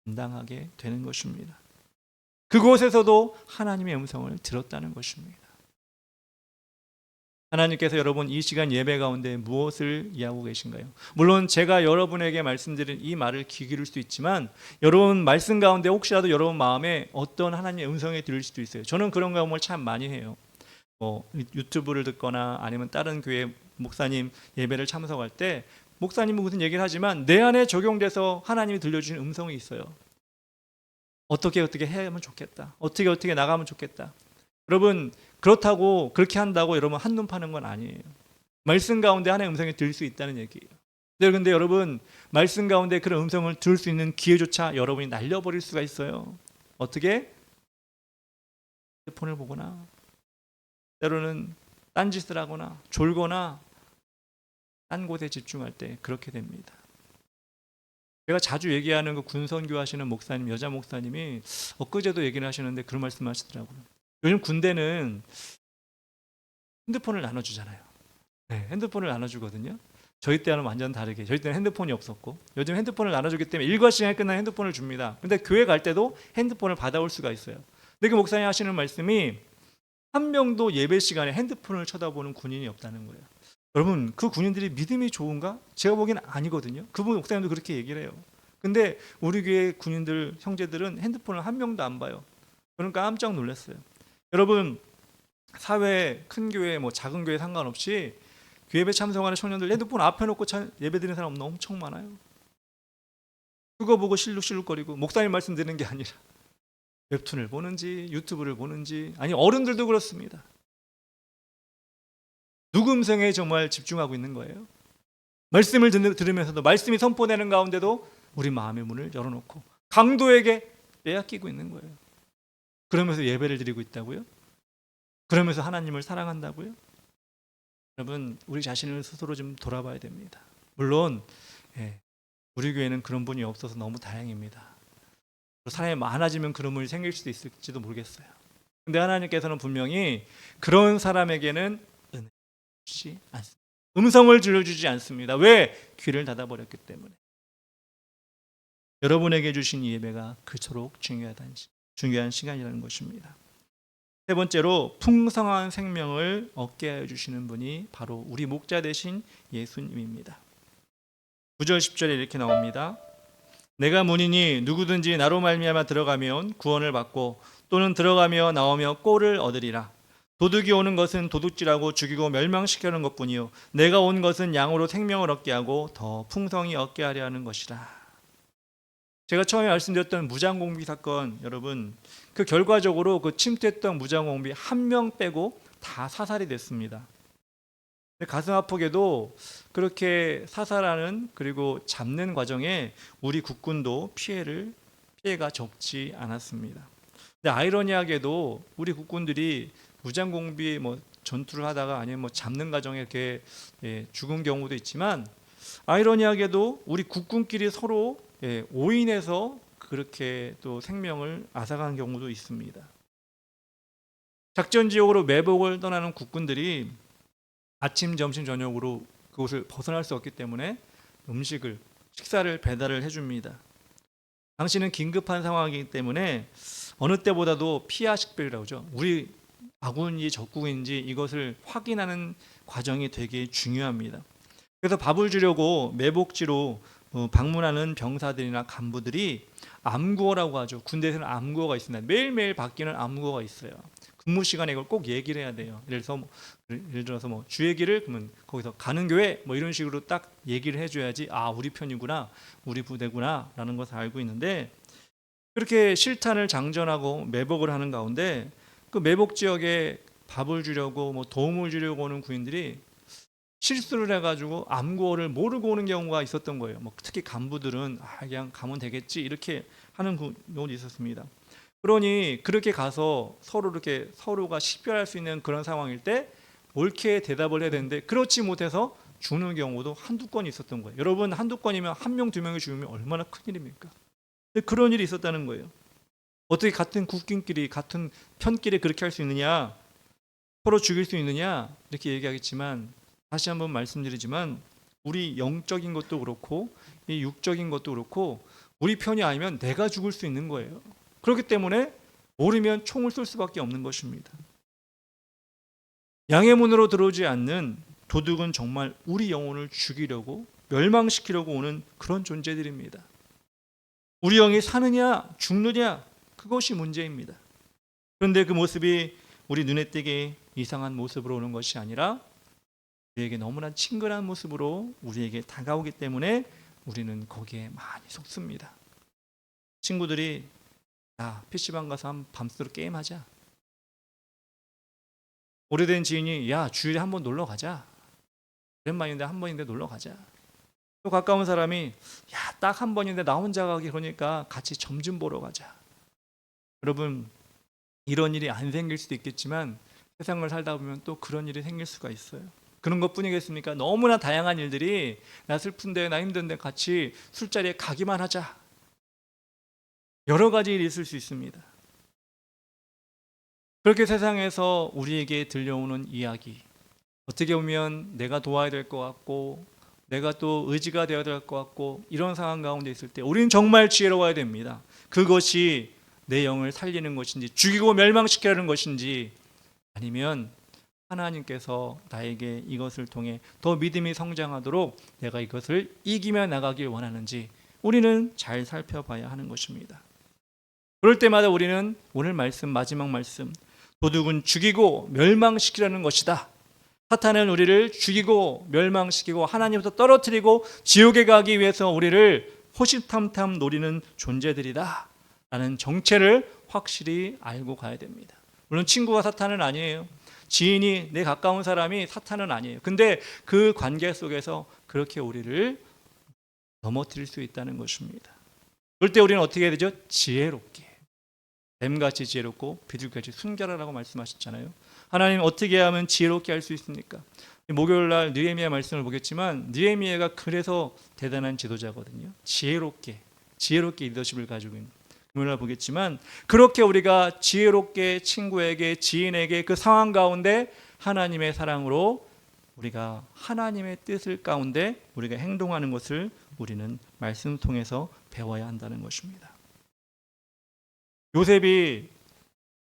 감당하게 되는 것입니다. 그곳에서도 하나님의 음성을 들었다는 것입니다. 하나님께서 여러분 이 시간 예배 가운데 무엇을 이해하고 계신가요? 물론 제가 여러분에게 말씀드린 이 말을 귀 기울일 수도 있지만 여러분 말씀 가운데 혹시라도 여러분 마음에 어떤 하나님의 음성이 들릴 수도 있어요. 저는 그런 경험을 참 많이 해요. 유튜브를 듣거나 아니면 다른 교회 목사님 예배를 참석할 때 목사님은 무슨 얘기를 하지만 내 안에 적용돼서 하나님이 들려주는 음성이 있어요. 어떻게 하면 좋겠다. 어떻게 나가면 좋겠다. 여러분 그렇다고 그렇게 한다고 여러분 한눈 파는 건 아니에요. 말씀 가운데 하나님의 음성이 들릴 수 있다는 얘기예요. 그런데 여러분 말씀 가운데 그런 음성을 들을 수 있는 기회조차 여러분이 날려버릴 수가 있어요. 어떻게? 핸드폰을 보거나 때로는 딴짓을 하거나 졸거나 딴 곳에 집중할 때 그렇게 됩니다. 제가 자주 얘기하는 그 군선교 하시는 목사님, 여자 목사님이 엊그제도 얘기를 하시는데 그런 말씀 하시더라고요. 요즘 군대는 핸드폰을 나눠주잖아요. 네, 핸드폰을 나눠주거든요. 저희 때와는 완전 다르게, 저희 때는 핸드폰이 없었고 요즘 핸드폰을 나눠주기 때문에 일과 시간에 끝나면 핸드폰을 줍니다. 근데 교회 갈 때도 핸드폰을 받아올 수가 있어요. 근데 그 목사님 하시는 말씀이 한 명도 예배 시간에 핸드폰을 쳐다보는 군인이 없다는 거예요. 여러분 그 군인들이 믿음이 좋은가? 제가 보기에는 아니거든요. 그분 목사님도 그렇게 얘기를 해요. 근데 우리 교회 군인들 형제들은 핸드폰을 한 명도 안 봐요. 저는 깜짝 놀랐어요. 여러분 사회 큰 교회 뭐 작은 교회 상관없이 교회에 참석하는 청년들 핸드폰 앞에 놓고 예배 드리는 사람 엄청 많아요. 그거 보고 실룩실룩거리고 목사님 말씀 드리는 게 아니라 웹툰을 보는지 유튜브를 보는지, 아니 어른들도 그렇습니다. 누구 음성에 정말 집중하고 있는 거예요? 말씀을 들으면서도 말씀이 선포되는 가운데도 우리 마음의 문을 열어놓고 강도에게 빼앗기고 있는 거예요. 그러면서 예배를 드리고 있다고요? 그러면서 하나님을 사랑한다고요? 여러분 우리 자신을 스스로 좀 돌아봐야 됩니다. 물론 우리 교회는 그런 분이 없어서 너무 다행입니다. 사람이 많아지면 그런 분이 생길 수도 있을지도 모르겠어요. 근데 하나님께서는 분명히 그런 사람에게는 은혜 주지 않습니다. 음성을 들려주지 않습니다. 왜? 귀를 닫아버렸기 때문에. 여러분에게 주신 이 예배가 그토록 중요한 시간이라는 것입니다. 세 번째로 풍성한 생명을 얻게 하여 주시는 분이 바로 우리 목자 되신 예수님입니다. 9절 10절에 이렇게 나옵니다. 내가 문이니 누구든지 나로 말미암아 들어가면 구원을 받고 또는 들어가며 나오며 꼴을 얻으리라. 도둑이 오는 것은 도둑질하고 죽이고 멸망시키는 것뿐이요 내가 온 것은 양으로 생명을 얻게 하고 더 풍성히 얻게 하려 하는 것이라. 제가 처음에 말씀드렸던 무장공비 사건, 여러분 그 결과적으로 그 침투했던 무장공비 한 명 빼고 다 사살이 됐습니다. 가슴 아프게도 그렇게 사살하는 그리고 잡는 과정에 우리 국군도 피해가 적지 않았습니다. 근데 아이러니하게도 우리 국군들이 무장공비 전투를 하다가 아니면 잡는 과정에 이렇게 죽은 경우도 있지만 아이러니하게도 우리 국군끼리 서로 오인해서 그렇게 또 생명을 앗아간 경우도 있습니다. 작전 지역으로 매복을 떠나는 국군들이 아침, 점심, 저녁으로 그곳을 벗어날 수 없기 때문에 식사를 배달을 해줍니다. 당시는 긴급한 상황이기 때문에 어느 때보다도 피하 식별이라고 하죠. 우리 아군인지 적군인지 이것을 확인하는 과정이 되게 중요합니다. 그래서 밥을 주려고 매복지로 방문하는 병사들이나 간부들이 암구어라고 하죠. 군대에서는 암구어가 있습니다. 매일매일 바뀌는 암구어가 있어요. 근무 시간에 이걸 꼭 얘기를 해야 돼요. 예를 들어서 주 얘기를 그러면 거기서 가는 교회 이런 식으로 딱 얘기를 해줘야지 우리 편이구나, 우리 부대구나라는 것을 알고 있는데 그렇게 실탄을 장전하고 매복을 하는 가운데 그 매복 지역에 밥을 주려고 뭐 도움을 주려고 오는 군인들이 실수를 해가지고 암구호를 모르고 오는 경우가 있었던 거예요. 뭐 특히 간부들은 그냥 가면 되겠지 이렇게 하는 경우도 있었습니다. 그러니 그렇게 가서 서로 이렇게 서로가 식별할 수 있는 그런 상황일 때 옳게 대답을 해야 되는데 그렇지 못해서 죽는 경우도 한두 건 있었던 거예요. 여러분 한두 건이면 한 명, 두 명이 죽으면 얼마나 큰일입니까? 근데 그런 일이 있었다는 거예요. 어떻게 같은 국민끼리 같은 편끼리 그렇게 할 수 있느냐? 서로 죽일 수 있느냐? 이렇게 얘기하겠지만 다시 한번 말씀드리지만 우리 영적인 것도 그렇고 이 육적인 것도 그렇고 우리 편이 아니면 내가 죽을 수 있는 거예요. 그렇기 때문에 모르면 총을 쏠 수밖에 없는 것입니다. 양의 문으로 들어오지 않는 도둑은 정말 우리 영혼을 죽이려고 멸망시키려고 오는 그런 존재들입니다. 우리 영이 사느냐 죽느냐 그것이 문제입니다. 그런데 그 모습이 우리 눈에 띄게 이상한 모습으로 오는 것이 아니라 우리에게 너무나 친근한 모습으로 우리에게 다가오기 때문에 우리는 거기에 많이 속습니다. 친구들이 야 PC방 가서 한 밤새도록 게임하자. 오래된 지인이 야 주일에 한번 놀러 가자. 오랜만인데 한 번인데 놀러 가자. 또 가까운 사람이 야 딱 한 번인데 나 혼자 가기 그러니까 같이 점 좀 보러 가자. 여러분 이런 일이 안 생길 수도 있겠지만 세상을 살다 보면 또 그런 일이 생길 수가 있어요. 그런 것뿐이겠습니까? 너무나 다양한 일들이 나 슬픈데 나 힘든데 같이 술자리에 가기만 하자. 여러 가지 일이 있을 수 있습니다. 그렇게 세상에서 우리에게 들려오는 이야기 어떻게 보면 내가 도와야 될 것 같고 내가 또 의지가 되어야 될 것 같고 이런 상황 가운데 있을 때 우리는 정말 지혜로워야 됩니다. 그것이 내 영을 살리는 것인지 죽이고 멸망시키려는 것인지 아니면 하나님께서 나에게 이것을 통해 더 믿음이 성장하도록 내가 이것을 이기며 나가길 원하는지 우리는 잘 살펴봐야 하는 것입니다. 그럴 때마다 우리는 오늘 말씀 마지막 말씀 도둑은 죽이고 멸망시키려는 것이다. 사탄은 우리를 죽이고 멸망시키고 하나님부터 떨어뜨리고 지옥에 가기 위해서 우리를 호시탐탐 노리는 존재들이다 라는 정체를 확실히 알고 가야 됩니다. 물론 친구가 사탄은 아니에요. 지인이 내 가까운 사람이 사탄은 아니에요. 근데 그 관계 속에서 그렇게 우리를 넘어뜨릴 수 있다는 것입니다. 그럴 때 우리는 어떻게 해야 되죠? 지혜롭게 뱀같이 지혜롭고 비둘기같이 순결하라고 말씀하셨잖아요. 하나님 어떻게 하면 지혜롭게 할 수 있습니까? 목요일 날 느헤미야 말씀을 보겠지만 느헤미야가 그래서 대단한 지도자거든요. 지혜롭게 리더십을 가지고 있는 금요일 보겠지만 그렇게 우리가 지혜롭게 친구에게 지인에게 그 상황 가운데 하나님의 사랑으로 우리가 하나님의 뜻을 가운데 우리가 행동하는 것을 우리는 말씀 통해서 배워야 한다는 것입니다. 요셉이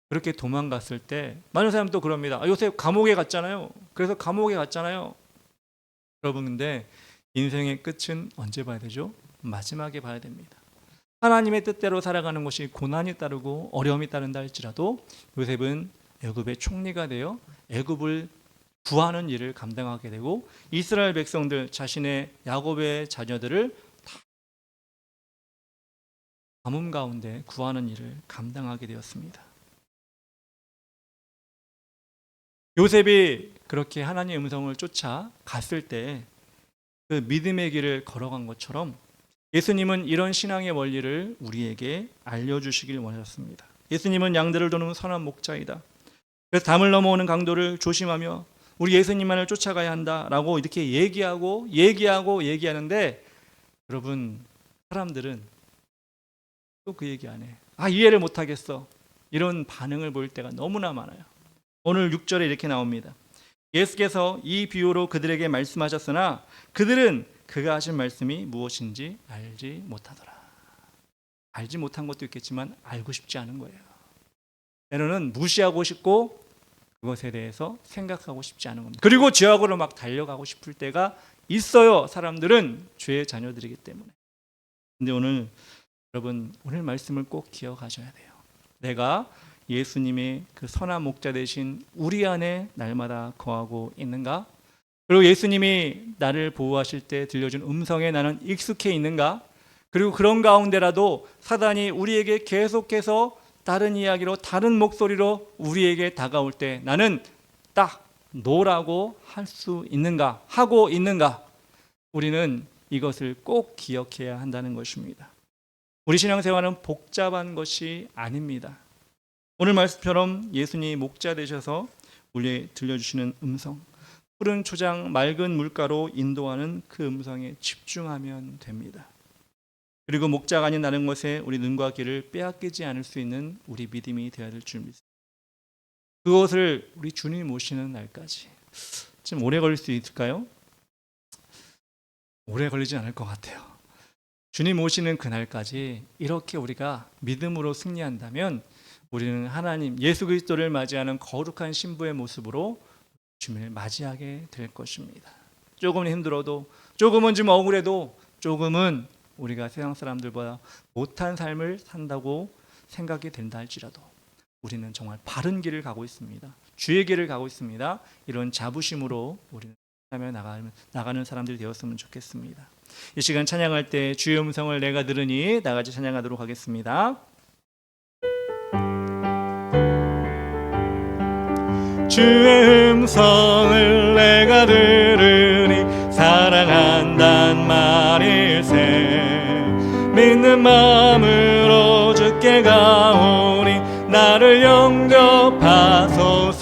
그렇게 도망갔을 때 많은 사람이 또 그럽니다. 요셉 감옥에 갔잖아요. 그래서 감옥에 갔잖아요. 여러분 근데 인생의 끝은 언제 봐야 되죠? 마지막에 봐야 됩니다. 하나님의 뜻대로 살아가는 것이 고난이 따르고 어려움이 따른다 할지라도 요셉은 애굽의 총리가 되어 애굽을 구하는 일을 감당하게 되고 이스라엘 백성들 자신의 야곱의 자녀들을 다 가뭄 가운데 구하는 일을 감당하게 되었습니다. 요셉이 그렇게 하나님의 음성을 쫓아 갔을 때 그 믿음의 길을 걸어간 것처럼 예수님은 이런 신앙의 원리를 우리에게 알려주시길 원하셨습니다. 예수님은 양들을 도는 선한 목자이다. 그래서 담을 넘어오는 강도를 조심하며 우리 예수님만을 쫓아가야 한다라고 이렇게 얘기하는데 여러분 사람들은 또 그 얘기 안 해. 이해를 못하겠어. 이런 반응을 보일 때가 너무나 많아요. 오늘 6절에 이렇게 나옵니다. 예수께서 이 비유로 그들에게 말씀하셨으나 그들은 그가 하신 말씀이 무엇인지 알지 못하더라. 알지 못한 것도 있겠지만 알고 싶지 않은 거예요. 때로는 무시하고 싶고 그것에 대해서 생각하고 싶지 않은 겁니다. 그리고 죄악으로 막 달려가고 싶을 때가 있어요. 사람들은 죄의 자녀들이기 때문에. 근데 여러분 오늘 말씀을 꼭 기억하셔야 돼요. 내가 예수님의 그 선한 목자 되신 우리 안에 날마다 거하고 있는가? 그리고 예수님이 나를 보호하실 때 들려준 음성에 나는 익숙해 있는가? 그리고 그런 가운데라도 사단이 우리에게 계속해서 다른 이야기로 다른 목소리로 우리에게 다가올 때 나는 딱 노라고 할 수 있는가, 하고 있는가, 우리는 이것을 꼭 기억해야 한다는 것입니다. 우리 신앙생활은 복잡한 것이 아닙니다. 오늘 말씀처럼 예수님이 목자 되셔서 우리에게 들려주시는 음성, 푸른 초장 맑은 물가로 인도하는 그 음성에 집중하면 됩니다. 그리고 목자가 아닌 다른 것에 우리 눈과 귀를 빼앗기지 않을 수 있는 우리 믿음이 되어야 될 줄 믿습니다. 그것을 우리 주님 오시는 날까지 좀 오래 걸릴 수 있을까요? 오래 걸리진 않을 것 같아요. 주님 오시는 그날까지 이렇게 우리가 믿음으로 승리한다면 우리는 하나님 예수 그리스도를 맞이하는 거룩한 신부의 모습으로 주님을 맞이하게 될 것입니다. 조금은 힘들어도, 조금은 좀 억울해도, 조금은 우리가 세상 사람들보다 못한 삶을 산다고 생각이 된다 할지라도 우리는 정말 바른 길을 가고 있습니다. 주의 길을 가고 있습니다. 이런 자부심으로 우리는 나가는 사람들이 되었으면 좋겠습니다. 이 시간 찬양할 때 주의 음성을 내가 들으니 나같이 찬양하도록 하겠습니다. 주의 음성을 내가 들으니 사랑한단 말일세. 믿는 마음으로 주께 가오니 나를 영접하소서.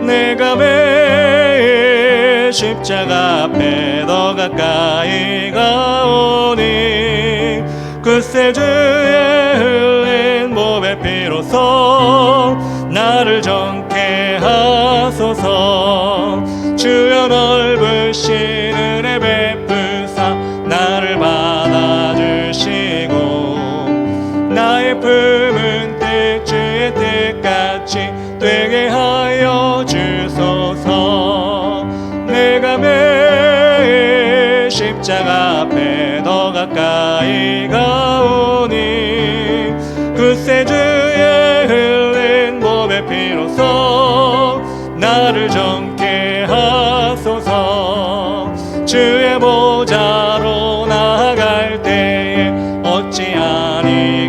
내가 매일 십자가 앞에 더 가까이 가오니 그새 주의 흘린 몸의 피로써 나를 정케 하소서. 주여 넓으신 은혜 베푸사 나를 받아주시고 나의 품은 뜻 주의 뜻같이 되게 하여 주소서. 내가 매일 십자가 앞에 더 가까이 가오니 그새 주의 흘린 몸의 피로써 나를 정케 하소서. 주의 보좌로 나아갈 때에 어찌 아니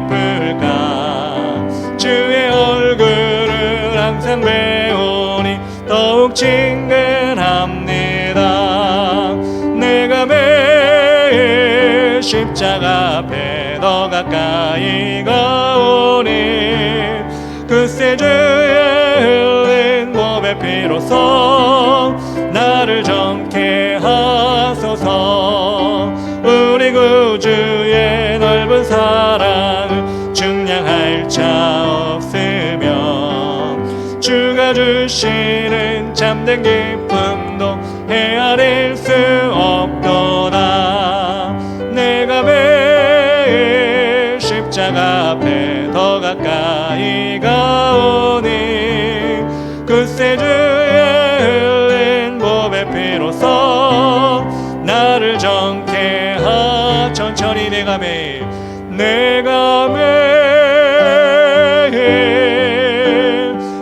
기쁠까. 주의 얼굴을 항상 배우니 더욱 친근합니다. 내가 매일 십자가 앞에 더 가까이 가오니 그새 주의 흘린 몸의 피로써 나를 정케 하소서. 우리 구주의 넓은 사랑을 증량할 자 없으며 주가 주시는 참된 기쁨도 헤아릴 수 없도다. 내가 매일 십자가 앞에 더 가까이 가오니 그새 주의 흘린 몸의 피로써 나를 정케 하. 천천히 내가 매일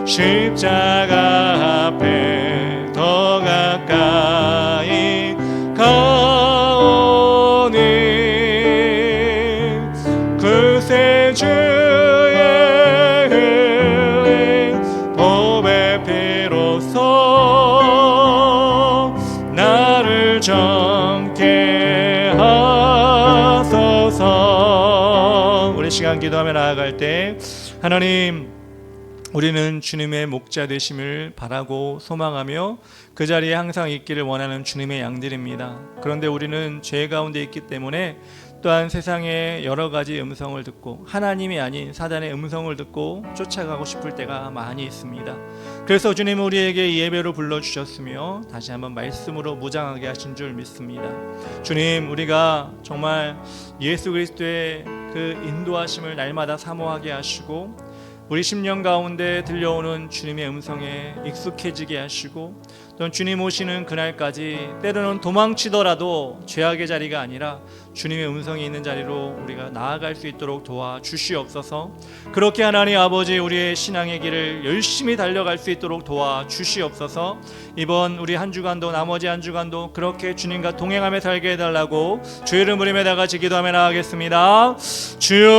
십자가 앞에 더 가까이 가오니 그새 주의 흘린 몸의 피로써 나를 정케 하소서. 우리 시간 기도하며 나아갈 때 하나님, 우리는 주님의 목자 되심을 바라고 소망하며 그 자리에 항상 있기를 원하는 주님의 양들입니다. 그런데 우리는 죄 가운데 있기 때문에 또한 세상의 여러 가지 음성을 듣고 하나님이 아닌 사단의 음성을 듣고 쫓아가고 싶을 때가 많이 있습니다. 그래서 주님은 우리에게 이 예배로 불러주셨으며 다시 한번 말씀으로 무장하게 하신 줄 믿습니다. 주님, 우리가 정말 예수 그리스도의 그 인도하심을 날마다 사모하게 하시고 우리 심령 가운데 들려오는 주님의 음성에 익숙해지게 하시고 또 주님 오시는 그날까지 때로는 도망치더라도 죄악의 자리가 아니라 주님의 음성이 있는 자리로 우리가 나아갈 수 있도록 도와주시옵소서. 그렇게 하나님 아버지 우리의 신앙의 길을 열심히 달려갈 수 있도록 도와주시옵소서. 이번 우리 한 주간도 나머지 한 주간도 그렇게 주님과 동행하며 살게 해달라고 주의 이름 부르며 다 같이 기도하며 나아가겠습니다. 주여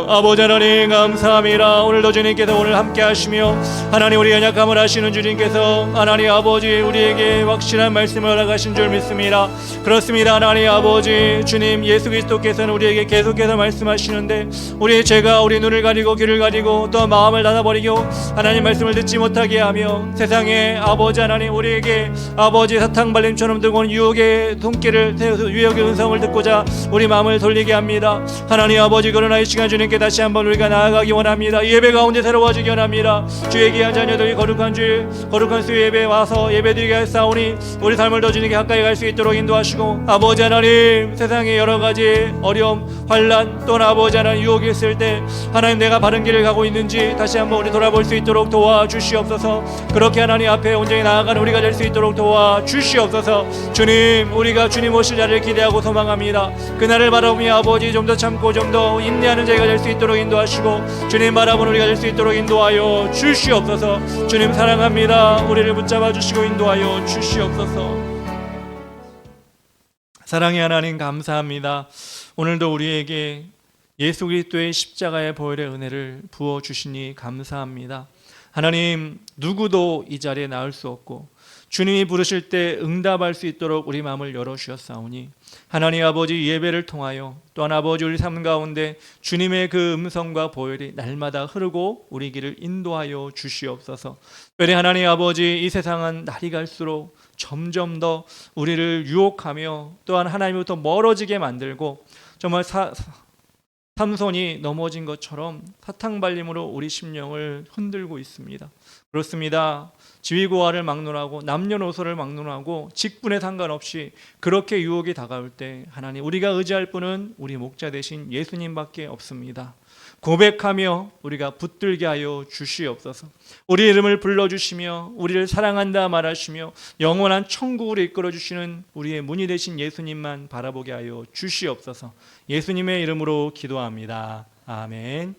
아버지 하나님 감사합니다. 오늘도 주님께서 오늘 함께 하시며 하나님 우리 연약함을 아시는 주님께서 하나님 아버지 우리에게 확실한 말씀을 허락하신 줄 믿습니다. 그렇습니다. 하나님 아버지 주님 예수 그리스도께서는 우리에게 계속해서 말씀하시는데 우리의 죄가 우리 눈을 가리고 귀를 가리고 또 마음을 닫아버리고 하나님 말씀을 듣지 못하게 하며 세상에 아버지 하나님 우리에게 아버지 사탕발림처럼 들고 온 유혹의 손길을 세워서 유혹의 음성을 듣고자 우리 마음을 돌리게 합니다. 하나님 아버지 그러나 이 시간 주님께 다시 한번 우리가 나아가기 원합니다. 예배 가운데 새로워지기 원합니다. 주의 귀한 자녀들이 거룩한 주 거룩한 수 예배에 와서 예배드리게 하사오니 우리 삶을 더 주님께 가까이 갈 수 있도록 인도하시고 아버지 하나님 세상에 여러 가지 어려움 환난 또는 아버지 하나님 유혹이 있을 때 하나님 내가 바른 길을 가고 있는지 다시 한번 우리 돌아볼 수 있도록 도와주시옵소서. 그렇게 하나님 앞에 온전히 나아가는 우리가 될 수 있도록 도와주시옵소서. 주님 우리가 주님 오실 날을 기대하고 소망합니다. 그날을 바라보며 아버지 좀 더 참고 좀 더 인내하는 자가 될 수 있도록 인도하시고 주님 바라보는 우리가 될 수 있도록 인도하여 주시옵소서. 주님 사랑합니다. 우리를 붙잡아 주시고 인도하여 주시옵소서. 사랑의 하나님 감사합니다. 오늘도 우리에게 예수 그리스도의 십자가의 보혈의 은혜를 부어 주시니 감사합니다. 하나님 누구도 이 자리에 나올 수 없고 주님이 부르실 때 응답할 수 있도록 우리 마음을 열어주셨사오니 하나님 아버지 예배를 통하여 또한 아버지 우리 삶 가운데 주님의 그 음성과 보혈이 날마다 흐르고 우리 길을 인도하여 주시옵소서. 특별히 하나님 아버지 이 세상은 날이 갈수록 점점 더 우리를 유혹하며 또한 하나님부터 멀어지게 만들고 정말 삼손이 넘어진 것처럼 사탕발림으로 우리 심령을 흔들고 있습니다. 그렇습니다. 지위고하를 막론하고 남녀노소를 막론하고 직분에 상관없이 그렇게 유혹이 다가올 때 하나님 우리가 의지할 분은 우리 목자 되신 예수님밖에 없습니다. 고백하며 우리가 붙들게 하여 주시옵소서. 우리 이름을 불러주시며 우리를 사랑한다 말하시며 영원한 천국으로 이끌어주시는 우리의 문이 되신 예수님만 바라보게 하여 주시옵소서. 예수님의 이름으로 기도합니다. 아멘.